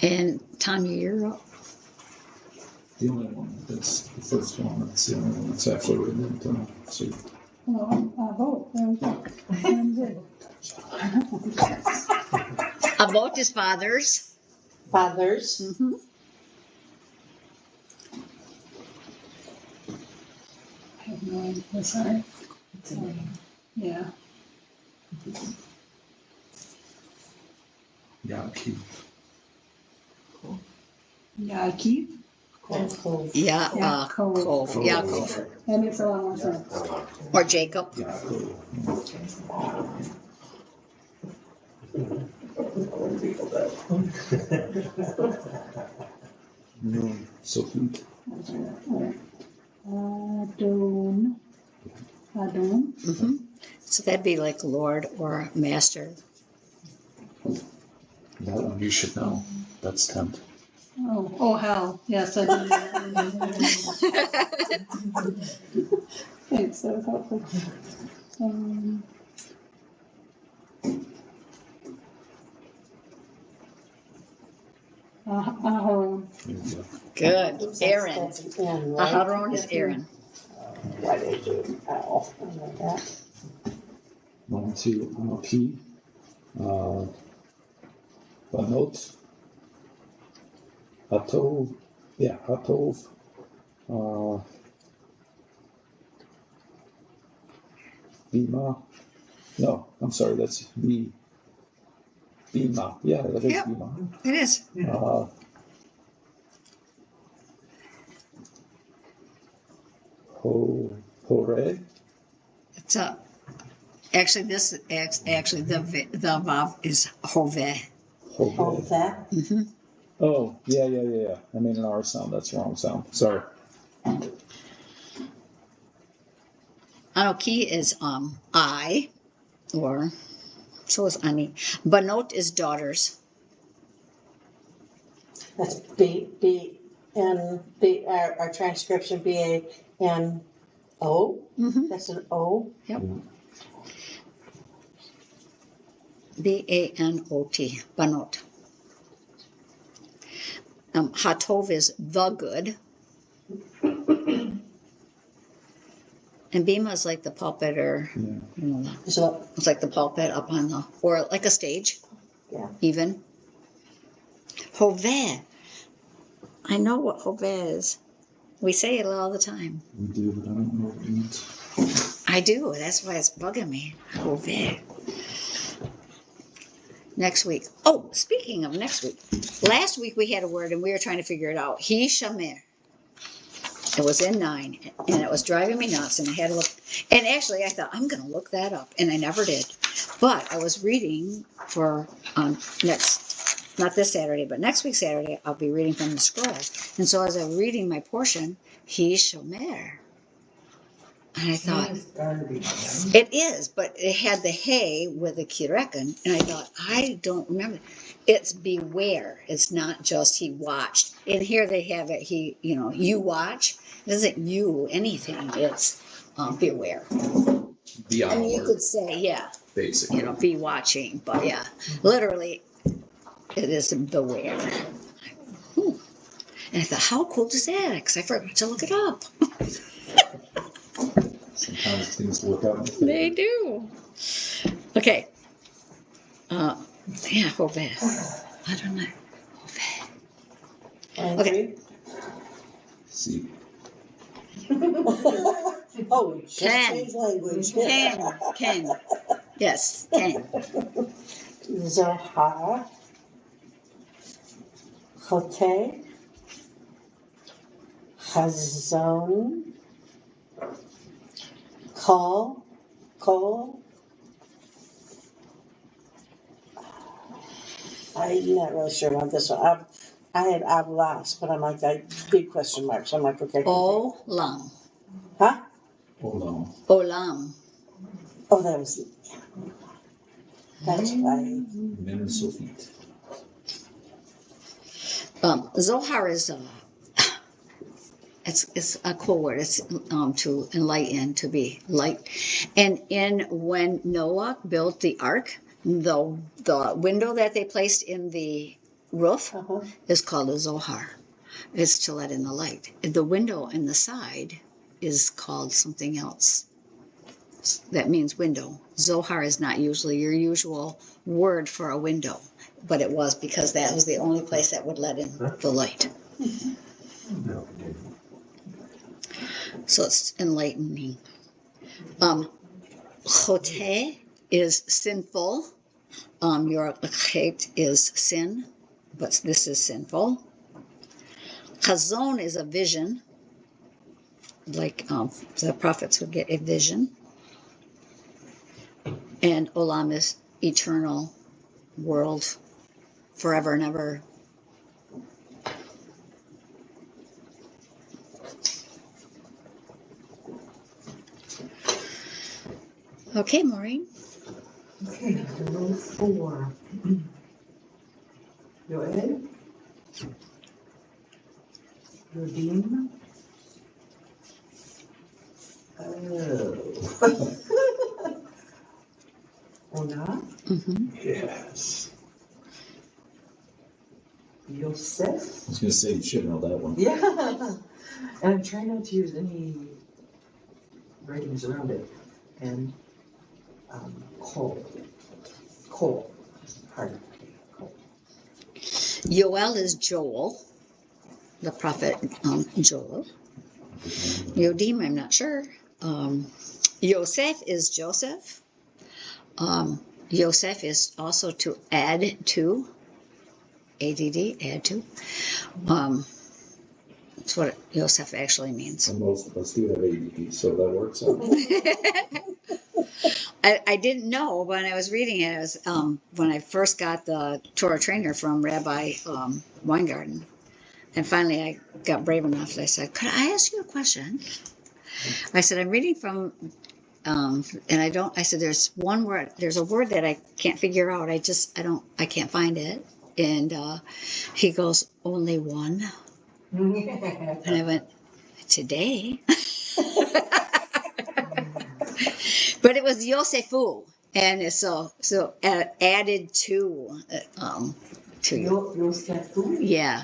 Speaker 1: And Tanya, you're up.
Speaker 7: The only one that's the first one, that's the only one that's actually written down. See.
Speaker 4: Well, I hope. I'm good.
Speaker 1: About his fathers.
Speaker 5: Fathers.
Speaker 1: Mm-hmm.
Speaker 4: I have no idea. Sorry. Yeah.
Speaker 7: Yeah, keep.
Speaker 4: Yaakov.
Speaker 1: Yeah,
Speaker 4: Yaakov.
Speaker 1: Yaakov.
Speaker 4: That makes a lot more sense.
Speaker 1: Or Jacob.
Speaker 7: No, Sophie.
Speaker 4: Adon.
Speaker 1: Mm-hmm. So that'd be like Lord or Master.
Speaker 7: That one you should know. That's 10th.
Speaker 4: Oh, hell. Yes, I do. Thanks, that was helpful. Aharon.
Speaker 1: Good. Aaron.
Speaker 5: That's an N, right?
Speaker 1: Aharon is Aaron.
Speaker 5: Why did you do L? I know that.
Speaker 7: 1, 2, P. Banot. Hatov. Yeah, Hatov. Bima. No, I'm sorry, that's B. Bima. Yeah, that is
Speaker 1: Yep.
Speaker 7: Bima.
Speaker 1: It is.
Speaker 7: Hore.
Speaker 1: It's actually the vav is hove.
Speaker 5: Oh, that.
Speaker 1: Mm-hmm.
Speaker 7: Oh, yeah. I made an R sound. That's the wrong sound. Sorry.
Speaker 1: Anoki is I, or so is Ani. Banot is daughters.
Speaker 5: That's our transcription B-A-N-O.
Speaker 1: Mm-hmm.
Speaker 5: That's an O.
Speaker 1: Yep. B-A-N-O-T. Banot. Hatov is the good. And Bima is like the pulpit, or
Speaker 5: So,
Speaker 1: it's like the pulpit up on the, or like a stage.
Speaker 5: Yeah.
Speaker 1: Even. Hove. I know what hove is. We say it all the time.
Speaker 7: We do, but I don't know what it means.
Speaker 1: I do. That's why it's bugging me. Hove. Next week. Oh, speaking of next week. Last week we had a word and we were trying to figure it out. He shamer. It was in 9 and it was driving me nuts, and I had to look. And actually I thought, I'm going to look that up, and I never did. But I was reading for not this Saturday, but next week Saturday, I'll be reading from the scroll. And so as I was reading my portion, he shamer. And I thought, it is, but it had the hey with the kirekan, and I thought, I don't remember. It's beware. It's not just he watched. And here they have it, you watch. It isn't you anything. It's beware.
Speaker 6: Be on
Speaker 1: I mean, you
Speaker 6: alert,
Speaker 1: could say, yeah,
Speaker 6: basically.
Speaker 1: be watching, but yeah, literally, it is beware. And I thought, how cool is that? Because I forgot to look it up.
Speaker 7: Sometimes things work out.
Speaker 1: They do. Okay. Yeah, Beth. I don't know. Okay.
Speaker 7: See.
Speaker 5: Oh, we just
Speaker 1: Ken.
Speaker 5: changed language.
Speaker 1: Ken. Yes, Ken.
Speaker 5: Zohar. Chote. Chazon. Kol. I'm not really sure about this one. I've lost, but I'm like, big question marks. I'm like, okay.
Speaker 1: Olam.
Speaker 5: Huh?
Speaker 7: Hold
Speaker 1: Olam.
Speaker 5: Oh, that was, that's right.
Speaker 7: Men Sophit.
Speaker 1: Zohar is it's a cool word. It's to enlighten, to be light. And when Noah built the ark, the window that they placed in the roof is called a Zohar. It's to let in the light. The window in the side is called something else. That means window. Zohar is not usually your usual word for a window, but it was because that was the only place that would let in the light. So it's enlightening. Chote is sinful. Your chet is sin, but this is sinful. Chazon is a vision, like the prophets would get a vision. And Olam is eternal world, forever and ever. Okay, Maureen.
Speaker 8: Okay, number 4. Yoel. Yodim. Oh. Ona.
Speaker 7: Yes.
Speaker 8: Yosef.
Speaker 7: I was going to say, you should know that one.
Speaker 8: Yeah. And I'm trying not to use any writings around it. And Kol. Hard. Kol.
Speaker 1: Yoel is Joel, the prophet Joel. Yodim, I'm not sure. Yosef is Joseph. Yosef is also to add to. ADD, add to. That's what Yosef actually means.
Speaker 7: And most of us do have ADD, so that works out.
Speaker 1: I didn't know when I was reading it. It was when I first got the Torah trainer from Rabbi Weingarten. And finally I got brave enough and I said, could I ask you a question? I said, I'm reading from, and I said, there's one word, there's a word that I can't figure out. I can't find it. And he goes, only one. And I went, today? But it was Yosefu. And so added to
Speaker 8: Yosefu?
Speaker 1: Yeah.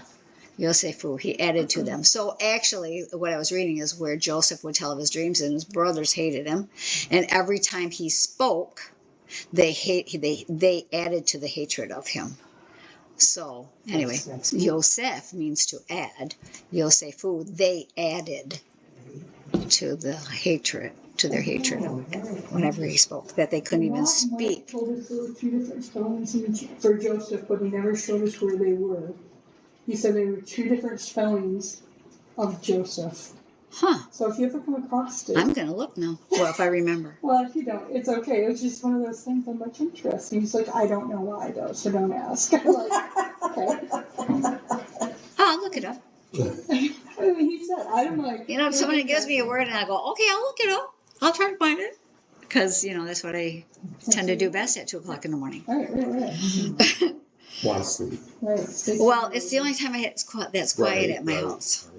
Speaker 1: Yosefu, he added to them. So actually, what I was reading is where Joseph would tell of his dreams, and his brothers hated him, and every time he spoke, they added to the hatred of him. So anyway, Yosef means to add. Yosefu, they added to the hatred, to their hatred whenever he spoke, that they couldn't even speak.
Speaker 4: Mike told us there were 2 different spellings for Joseph, but he never showed us where they were. He said there were 2 different spellings of Joseph.
Speaker 1: Huh.
Speaker 4: So if you ever come across it.
Speaker 1: I'm going to look now. Well, if I remember.
Speaker 4: Well, if you don't, it's okay. It was just one of those things I'm like, interesting. He's like, I don't know why though, so don't ask. I'm like, okay.
Speaker 1: I'll look it up.
Speaker 4: I mean, he said, I'm like.
Speaker 1: You know, if somebody gives me a word and I go, okay, I'll look it up. I'll try to find it. Because, you know, that's what I tend to do best at 2 o'clock in the morning.
Speaker 4: Right.
Speaker 7: Want to sleep.
Speaker 4: Right.
Speaker 1: Well, it's the only time that's quiet at my house.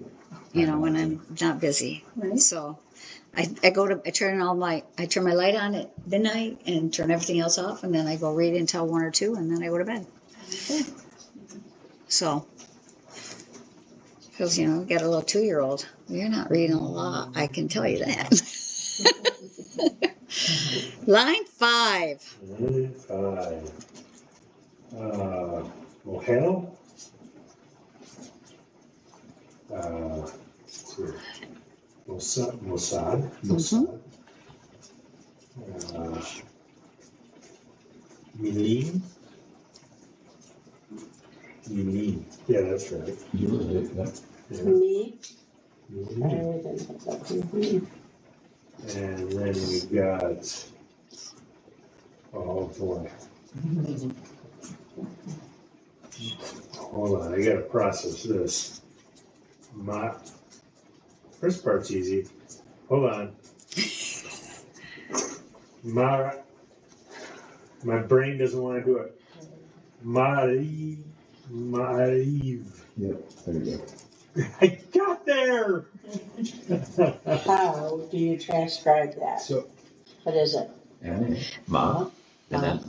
Speaker 1: You know, when I'm not busy.
Speaker 4: Right.
Speaker 1: So I turn my light on at midnight and turn everything else off, and then I go read until 1 or 2, and then I go to bed. So, because, you know, I've got a little 2-year-old. You're not reading a lot, I can tell you that. Line 5.
Speaker 3: Line 5. Mohel. Mossad. Milim. Yeah, that's right.
Speaker 7: You were right, yeah.
Speaker 5: Me,
Speaker 3: Milim. And then we got, oh boy. Hold on, I gotta process this. First part's easy. Hold on. My brain doesn't want to do it. Mariv.
Speaker 7: Yep, there you go.
Speaker 3: I got there!
Speaker 5: how do you transcribe that?
Speaker 3: So,
Speaker 5: What is it?
Speaker 6: Ma, and then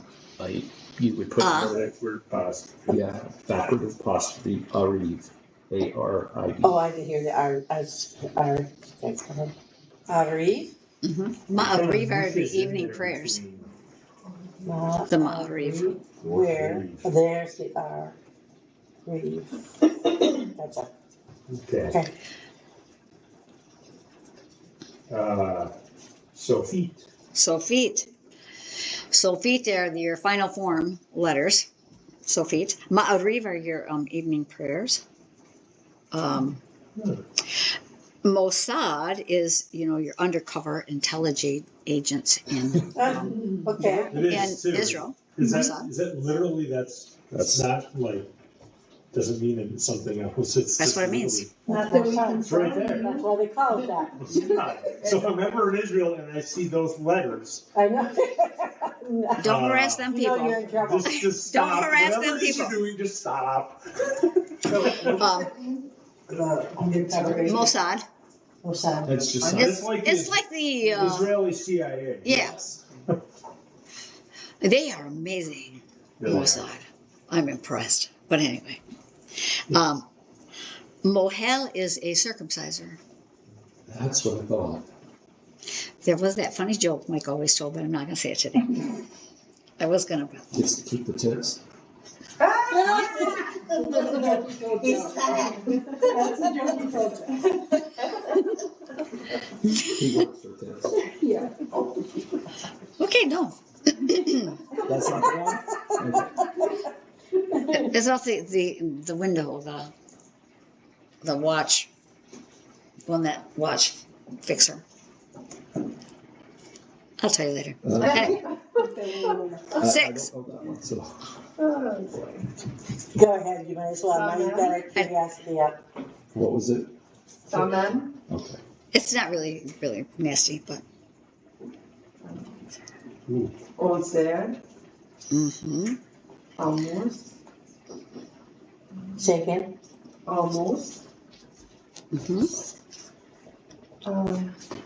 Speaker 6: you would put
Speaker 3: that word past.
Speaker 7: Yeah, backward apostrophe, Ariv, A-R-I-V.
Speaker 5: Oh, I didn't hear the Ari.
Speaker 1: Ma'ariv are the evening prayers. The Ma'ariv.
Speaker 5: Where? Oh, there's the R. Reeve. That's it.
Speaker 3: Okay.
Speaker 5: Okay.
Speaker 3: Sophit.
Speaker 1: Sophit. Sophit are your final form letters. Sophit. Ma'ariv are your evening prayers. Mossad is, your undercover intelligence agents in
Speaker 5: Okay.
Speaker 3: It is too.
Speaker 1: Israel.
Speaker 3: Is
Speaker 1: Mossad.
Speaker 3: that literally, that's not like, doesn't mean it's something else. It's
Speaker 1: That's
Speaker 3: just
Speaker 1: what it means.
Speaker 4: Not that we can.
Speaker 3: It's right there.
Speaker 5: That's why they call it that.
Speaker 3: Yeah. So if I'm ever in Israel and I see those letters,
Speaker 5: I know.
Speaker 1: Don't harass them
Speaker 5: You know
Speaker 1: people.
Speaker 5: you're in trouble.
Speaker 3: just
Speaker 1: Don't
Speaker 3: stop.
Speaker 1: harass
Speaker 3: Whatever
Speaker 1: them
Speaker 3: it is
Speaker 1: people.
Speaker 3: you're doing, just stop.
Speaker 1: Mossad.
Speaker 5: Mossad.
Speaker 7: That's just,
Speaker 1: It's like the
Speaker 3: Israeli CIA.
Speaker 1: yes. They are amazing. Mossad. I'm impressed. But anyway, Mohel is a circumciser.
Speaker 7: that's what I thought.
Speaker 1: There was that funny joke Mike always told, but I'm not going to say it today. I was going to.
Speaker 7: Gets to keep the tips.
Speaker 4: That's a joke he told you. That's a joke he told you.
Speaker 7: He works for tips.
Speaker 4: Yeah.
Speaker 1: Okay, no.
Speaker 7: That's not the one? Okay.
Speaker 1: It's off the window, the watch, that watch fixer. I'll tell you later. Okay.
Speaker 7: I
Speaker 1: 6.
Speaker 7: don't know that one, so.
Speaker 5: Go ahead, you might as well. Now you've got our curiosity up.
Speaker 7: What was it?
Speaker 8: Amen.
Speaker 7: Okay.
Speaker 1: It's not really nasty, but.
Speaker 8: Ozer. Almost.
Speaker 5: Say again.
Speaker 8: Almost.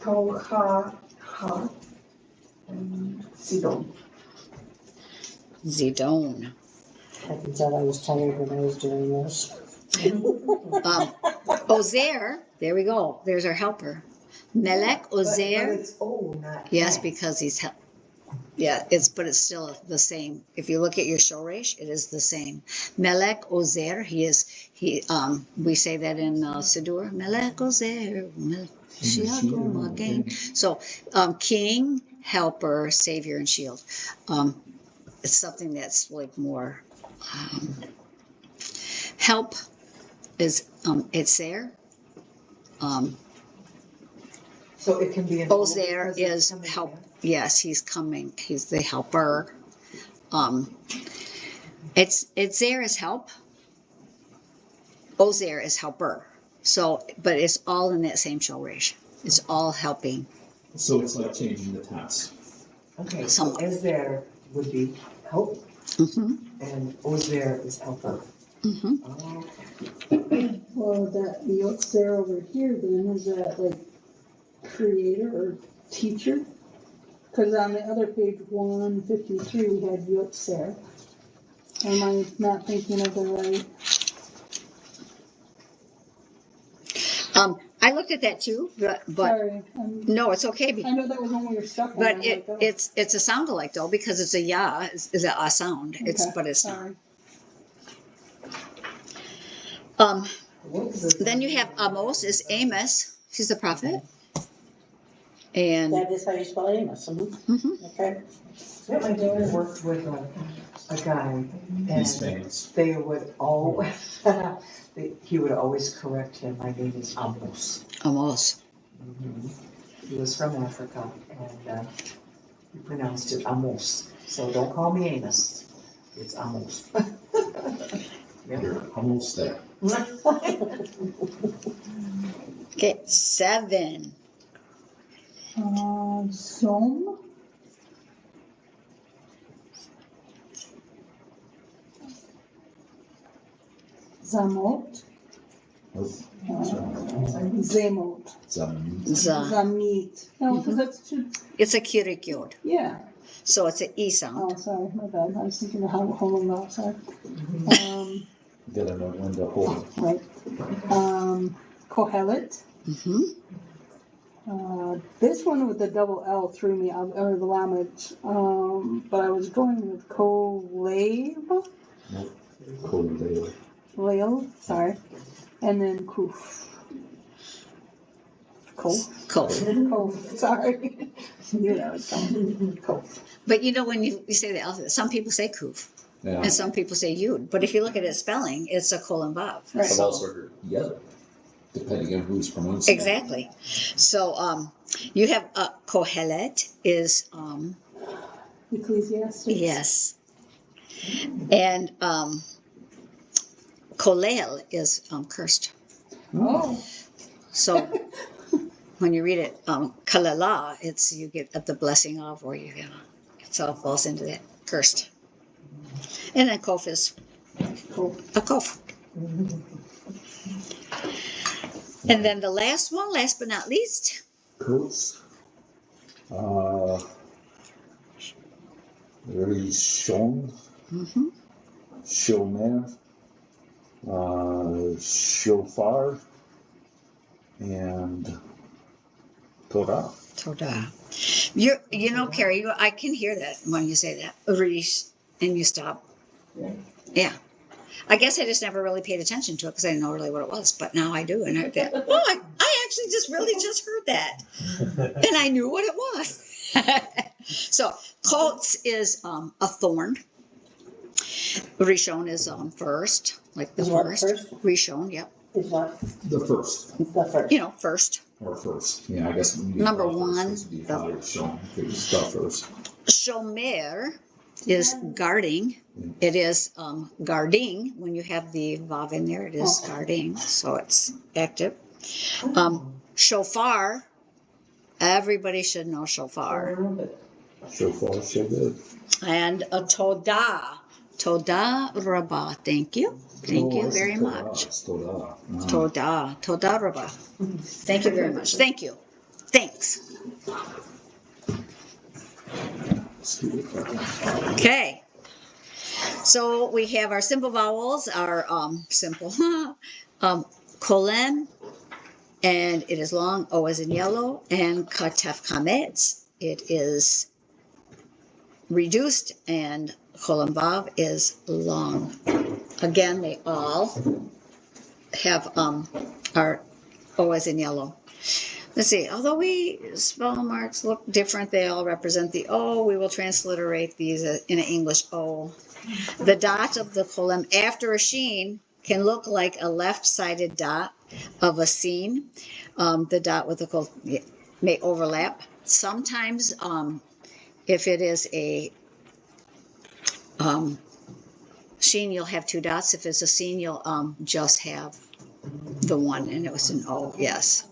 Speaker 8: Tocha. Sidon.
Speaker 1: Zidon.
Speaker 5: I can tell I was tired when I was doing this.
Speaker 1: Ozer, there we go. There's our helper. Melech Ozer.
Speaker 8: But it's O, not
Speaker 1: Yes,
Speaker 8: A.
Speaker 1: because he's but it's still the same. If you look at your shoresh, it is the same. Melech Ozer, we say that in Siddur. Melech Ozer, Shiago Magen. So, king, helper, savior, and shield. It's something that's like more help is it's there.
Speaker 8: So it can be an
Speaker 1: Ozer is help. Yes, he's coming. He's the helper. It's there as help. Ozer is helper. So, but it's all in that same shoresh. It's all helping.
Speaker 7: So it's like changing the tense.
Speaker 9: Okay, so
Speaker 1: Somewhat.
Speaker 9: Ezer would be help, and Ozer is helper. Oh,
Speaker 4: Well, that the Yotzer over here then is that like creator or teacher? Because on the other page 153 we had Yotzer. Am I not thinking of the right?
Speaker 1: I looked at that too, but
Speaker 4: Sorry.
Speaker 1: no, it's okay.
Speaker 4: I know that was when we were stuck on.
Speaker 1: But
Speaker 4: I'm like, oh,
Speaker 1: it's a sound alike though, because it's a ya is a sound. It's
Speaker 4: okay,
Speaker 1: but it's not.
Speaker 4: sorry.
Speaker 1: Then you have Amos is Amos. He's the prophet. And
Speaker 5: That is how you spell Amos.
Speaker 1: mhm.
Speaker 5: Okay.
Speaker 9: Yeah, my dad worked with a guy,
Speaker 7: He's
Speaker 9: and
Speaker 7: famous.
Speaker 9: they would always, he would always correct him. My name is Amos.
Speaker 1: Amos.
Speaker 9: He was from Africa, and he pronounced it Amos. So don't call me Amos. It's Amos.
Speaker 7: You're almost there.
Speaker 1: Okay, 7.
Speaker 4: Zom. Zamot. Zemot.
Speaker 1: Za.
Speaker 4: Zamit. No, because that's too,
Speaker 1: It's a kirik yod,
Speaker 4: yeah.
Speaker 1: so it's an e sound.
Speaker 4: Oh, sorry, my bad. I was thinking of how home sorry.
Speaker 7: Gotta know when to hold.
Speaker 4: Right. Kohelet.
Speaker 1: Mm-hmm.
Speaker 4: This one with the double L threw me out of the lamed. But I was going with Koleb.
Speaker 7: Cold.
Speaker 4: Lael, sorry. And then Kuf. Kof.
Speaker 1: Kof.
Speaker 4: Kof, sorry. Knew that was coming. Kof.
Speaker 1: But you know when you say the alphabet, some people say kuf
Speaker 7: Yeah.
Speaker 1: and some people say yud. But if you look at its spelling, it's a kolon vav.
Speaker 4: Right.
Speaker 7: I've also heard yellow, depending on who's pronouncing it.
Speaker 1: Exactly. So you have Kohelet is
Speaker 4: Ecclesiastes.
Speaker 1: yes, and Kolel is cursed.
Speaker 4: Oh.
Speaker 1: So when you read it, Kalala, it's you get the blessing of, or you it all falls into that cursed. And then Kof is a Kof. And then the last one, last but not least,
Speaker 7: Coats. Rishon.
Speaker 1: mm-hmm.
Speaker 7: Shomer. Shofar. And Torah.
Speaker 1: Toda. You know, Carrie, I can hear that when you say that. Rish, and you stop. Yeah. I guess I just never really paid attention to it because I didn't know really what it was, but now I do. And I actually just really just heard that. And I knew what it was. So, Koltz is a thorn. Rishon is first, like the
Speaker 5: Is what
Speaker 1: first.
Speaker 5: first?
Speaker 1: Rishon, yep.
Speaker 5: Is what?
Speaker 7: The first.
Speaker 5: The first.
Speaker 1: You know, first.
Speaker 7: Or first. Yeah, I guess.
Speaker 1: Number
Speaker 7: the first
Speaker 1: one,
Speaker 7: was the
Speaker 1: the-
Speaker 7: Rishon. It was the first.
Speaker 1: Shomer is guarding. It is guarding. When you have the vav in there, it is guarding, so it's active. Shofar, everybody should know shofar.
Speaker 7: Shofar Shabbat.
Speaker 1: And a todah. Todah Rabbah. Thank you. Thank you very much.
Speaker 7: Torah.
Speaker 1: Todah. Todah Rabbah. Thank you very much. Thank you. Thanks. Okay. So we have our simple vowels, our simple kolen, and it is long, O is in yellow, and katef kametz, it is reduced, and kolen vav is long. Again, they all have our O is in yellow. Let's see, although spell marks look different, they all represent the O. We will transliterate these in an English O. The dot of the kolem after a sheen can look like a left-sided dot of a scene. The dot with the kolem may overlap. Sometimes, if it is a sheen, you'll have two dots. If it's a scene, you'll just have the one, and it was an O, yes.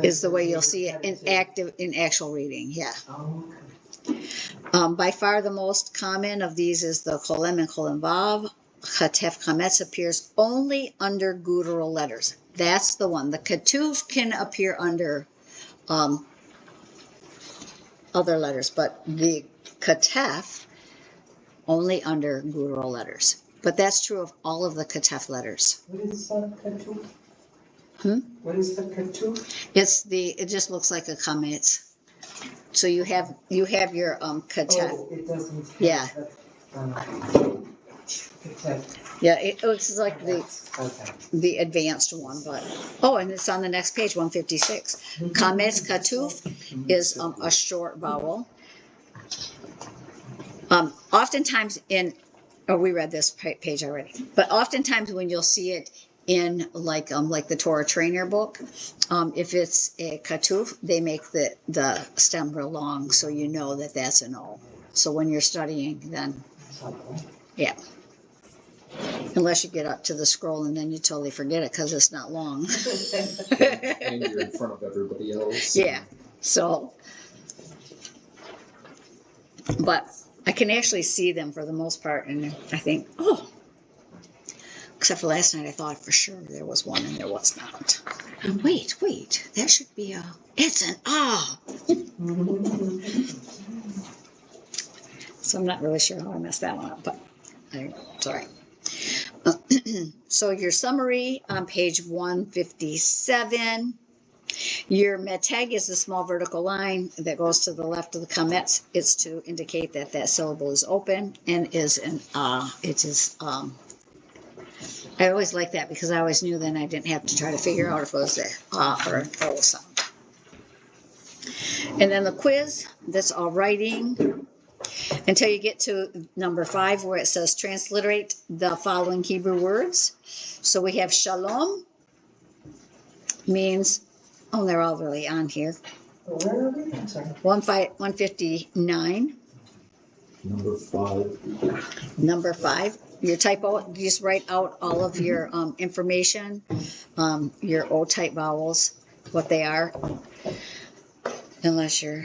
Speaker 1: Is the way you'll see it in actual reading, yeah. By far the most common of these is the kolem and kolem vav. Chatef kametz appears only under guttural letters. That's the one. The ketuv can appear under other letters, but the katef only under guttural letters. But that's true of all of the katef letters.
Speaker 9: What is Ketuv? What is the katu?
Speaker 1: It just looks like a kametz. So you have your katef.
Speaker 9: Oh, it doesn't have
Speaker 1: Yeah.
Speaker 9: Katef.
Speaker 1: Yeah, it looks like
Speaker 9: Okay.
Speaker 1: the advanced one, but and it's on the next page, 156. Kametz katuf is a short vowel. Oftentimes we read this page already, but oftentimes when you'll see it in like the Torah trainer book, if it's a katuf, they make the stem real long, so you know that that's an O. So when you're studying, then yeah. Unless you get up to the scroll and then you totally forget it because it's not long.
Speaker 7: And you're in front of everybody else.
Speaker 1: Yeah. So, but I can actually see them for the most part, and I think, except for last night, I thought for sure there was one, and there was not. Wait, that should be it's an So I'm not really sure how I messed that one up, but it's all right. So your summary on page 157. Your meteg is the small vertical line that goes to the left of the kametz. It's to indicate that syllable is open and is an It is. I always like that because I always knew then I didn't have to try to figure out if it was or an O sound. And then the quiz. That's all writing. Until you get to number 5 where it says transliterate the following Hebrew words. So we have shalom means, they're all really on here.
Speaker 9: Where are we? I'm sorry.
Speaker 1: 159. Number 5. Your typo, you just write out all of your information, your O-type vowels, what they are. Unless you're,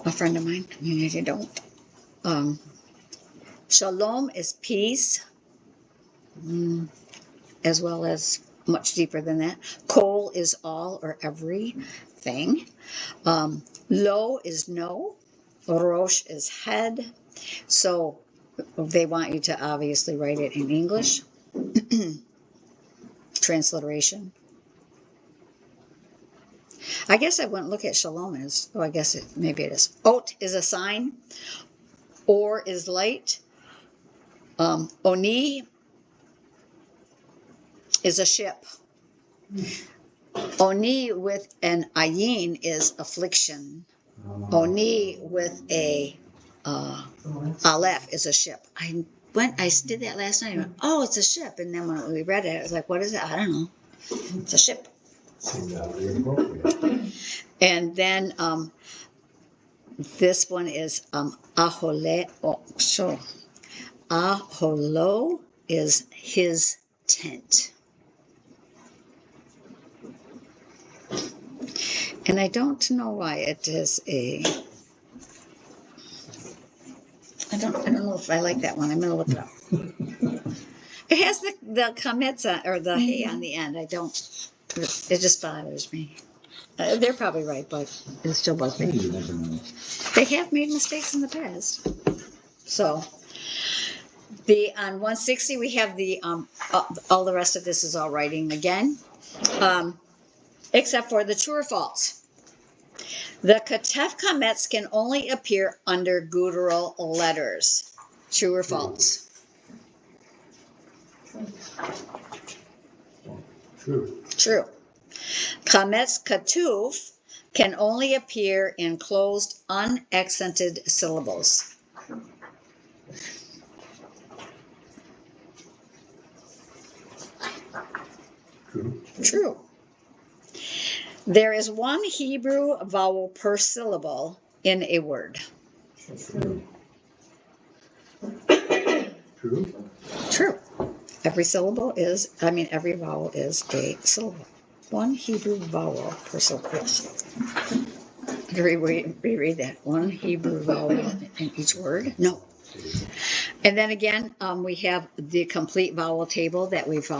Speaker 1: a friend of mine. You don't. Shalom is peace, as well as much deeper than that. Kol is all or everything. Lo is no. Rosh is head. So they want you to obviously write it in English. Transliteration. I guess I wouldn't look at shalom as, I guess maybe it is. Ot is a sign. Or is light. Oni is a ship. Oni with an ayin is affliction. Oni with a aleph is a ship. I did that last night. I went, it's a ship. And then when we read it, I was like, what is it? I don't know. It's a ship. And then this one is ahole. Aholo is his tent. And I don't know why it is I don't know if I like that one. I'm going to look it up. It has the kametz or the hey on the end. It just bothers me. They're probably right, but it still bugs me. They have made mistakes in the past. So on 160 we have the all the rest of this is all writing again, except for the true or false. The katef kametz can only appear under guttural letters. True or false? True. Kametz katuf can only appear in closed, unaccented syllables. True. There is one Hebrew vowel per syllable in a word. True. Every vowel is a syllable. One Hebrew vowel per syllable. Reread that. One Hebrew vowel in each word? No. And then again, we have the complete vowel table that we've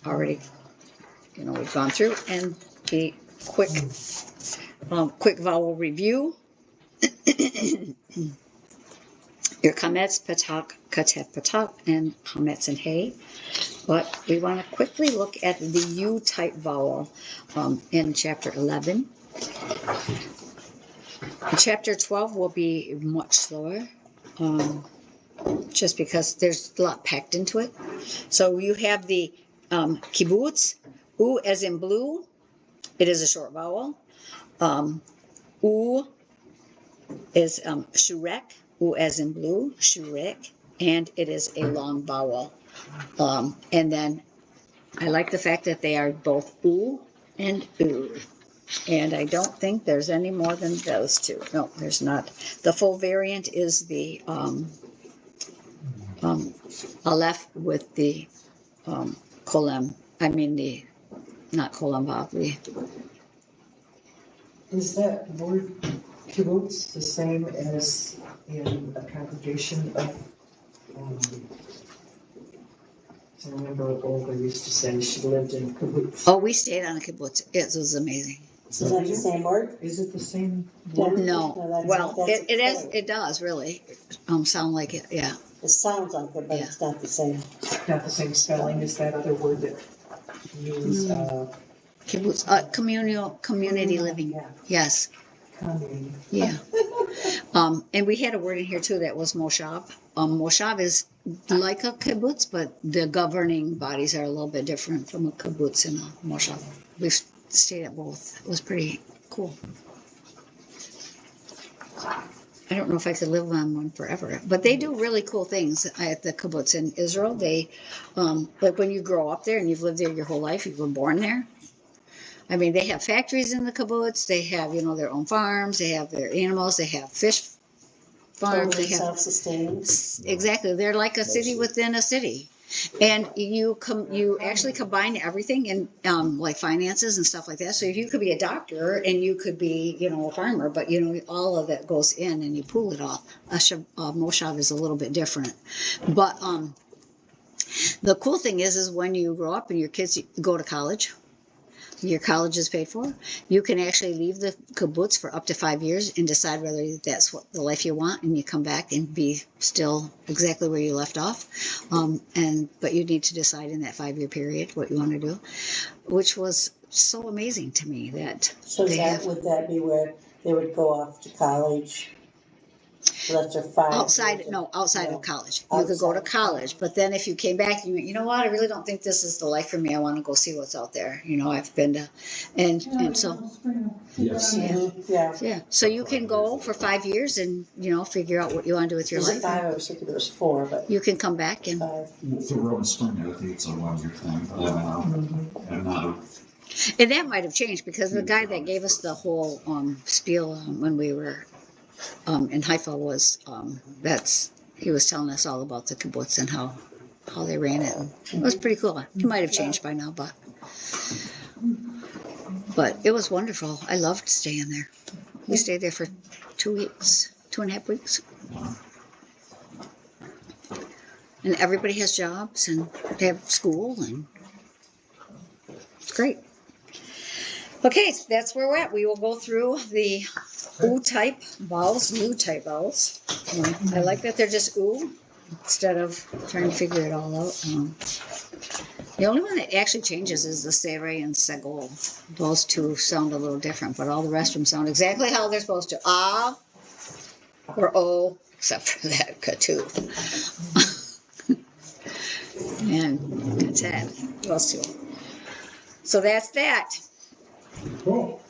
Speaker 1: already, we've gone through, and the quick vowel review. Your kametz, patak, katef, patak, and hametz and hey. But we want to quickly look at the U-type vowel in chapter 11. Chapter 12 will be much slower, just because there's a lot packed into it. So you have the kibbutz, U as in blue. It is a short vowel. U is shurek, U as in blue, shurek, and it is a long vowel. And then I like the fact that they are both U and U. And I don't think there's any more than those two. No, there's not. The full variant is the Aleph with the kolem. I mean the, not kolem, but the.
Speaker 9: Is that word kibbutz the same as in a congregation of, I remember Olga used to say she lived in a kibbutz.
Speaker 1: Oh, we stayed on a kibbutz. It was amazing.
Speaker 5: Is that the same word?
Speaker 9: Is it the same
Speaker 1: No,
Speaker 9: word?
Speaker 5: No,
Speaker 1: well,
Speaker 5: that's
Speaker 1: it is.
Speaker 5: okay.
Speaker 1: It does really sound like it. Yeah.
Speaker 5: It sounds like it, but
Speaker 1: Yeah.
Speaker 5: it's not the same.
Speaker 9: Not the same spelling as that other word that means,
Speaker 1: Kibbutz, community living.
Speaker 9: Yeah,
Speaker 1: Yes.
Speaker 9: commune.
Speaker 1: Yeah. And we had a word in here too that was moshav. Moshav is like a kibbutz, but the governing bodies are a little bit different from a kibbutz and a moshav. We've stayed at both. It was pretty cool. I don't know if I could live on one forever, but they do really cool things at the kibbutz in Israel. They, like when you grow up there and you've lived there your whole life, you were born there. I mean, they have factories in the kibbutz. They have, their own farms. They have their animals. They have fish farms.
Speaker 5: Totally
Speaker 1: They have
Speaker 5: self-sustaining.
Speaker 1: exactly. They're like a city within a city, and you actually combine everything in like finances and stuff like that. So you could be a doctor and you could be a farmer, but all of that goes in and you pool it all. A moshav is a little bit different, but the cool thing is when you grow up and your kids go to college. Your college is paid for. You can actually leave the kibbutz for up to 5 years and decide whether that's what the life you want, and you come back and be still exactly where you left off. But you need to decide in that 5-year period what you want to do, which was so amazing to me that.
Speaker 5: So would that be where they would go off to college? So that's their 5
Speaker 1: outside
Speaker 5: years
Speaker 1: of college. You could go to college, but then if you came back, you know what? I really don't think this is the life for me. I want to go see what's out there. I've been to, and so
Speaker 7: Yes.
Speaker 1: yeah. So you can go for 5 years and figure out what you want to do with your
Speaker 5: Is it
Speaker 1: life.
Speaker 5: 5? I was thinking there was 4, but
Speaker 1: You can come back and
Speaker 5: 5.
Speaker 10: For Roman Spring, I think it's a 1-year thing. And not
Speaker 1: and that might have changed because the guy that gave us the whole spiel when we were in Haifa was he was telling us all about the kibbutz and how they ran it. And it was pretty cool. It might have changed by now, but it was wonderful. I loved staying there. We stayed there for 2 weeks, 2.5 weeks. And everybody has jobs and they have school and it's great. Okay, so that's where we're at. We will go through the U-type vowels, U-type vowels. I like that they're just U instead of trying to figure it all out. The only one that actually changes is the Sere and Segol. Those two sound a little different, but all the rest of them sound exactly how they're supposed to. Ah or O, except for that Katu. And that's it. Those two. So that's that.
Speaker 3: Cool.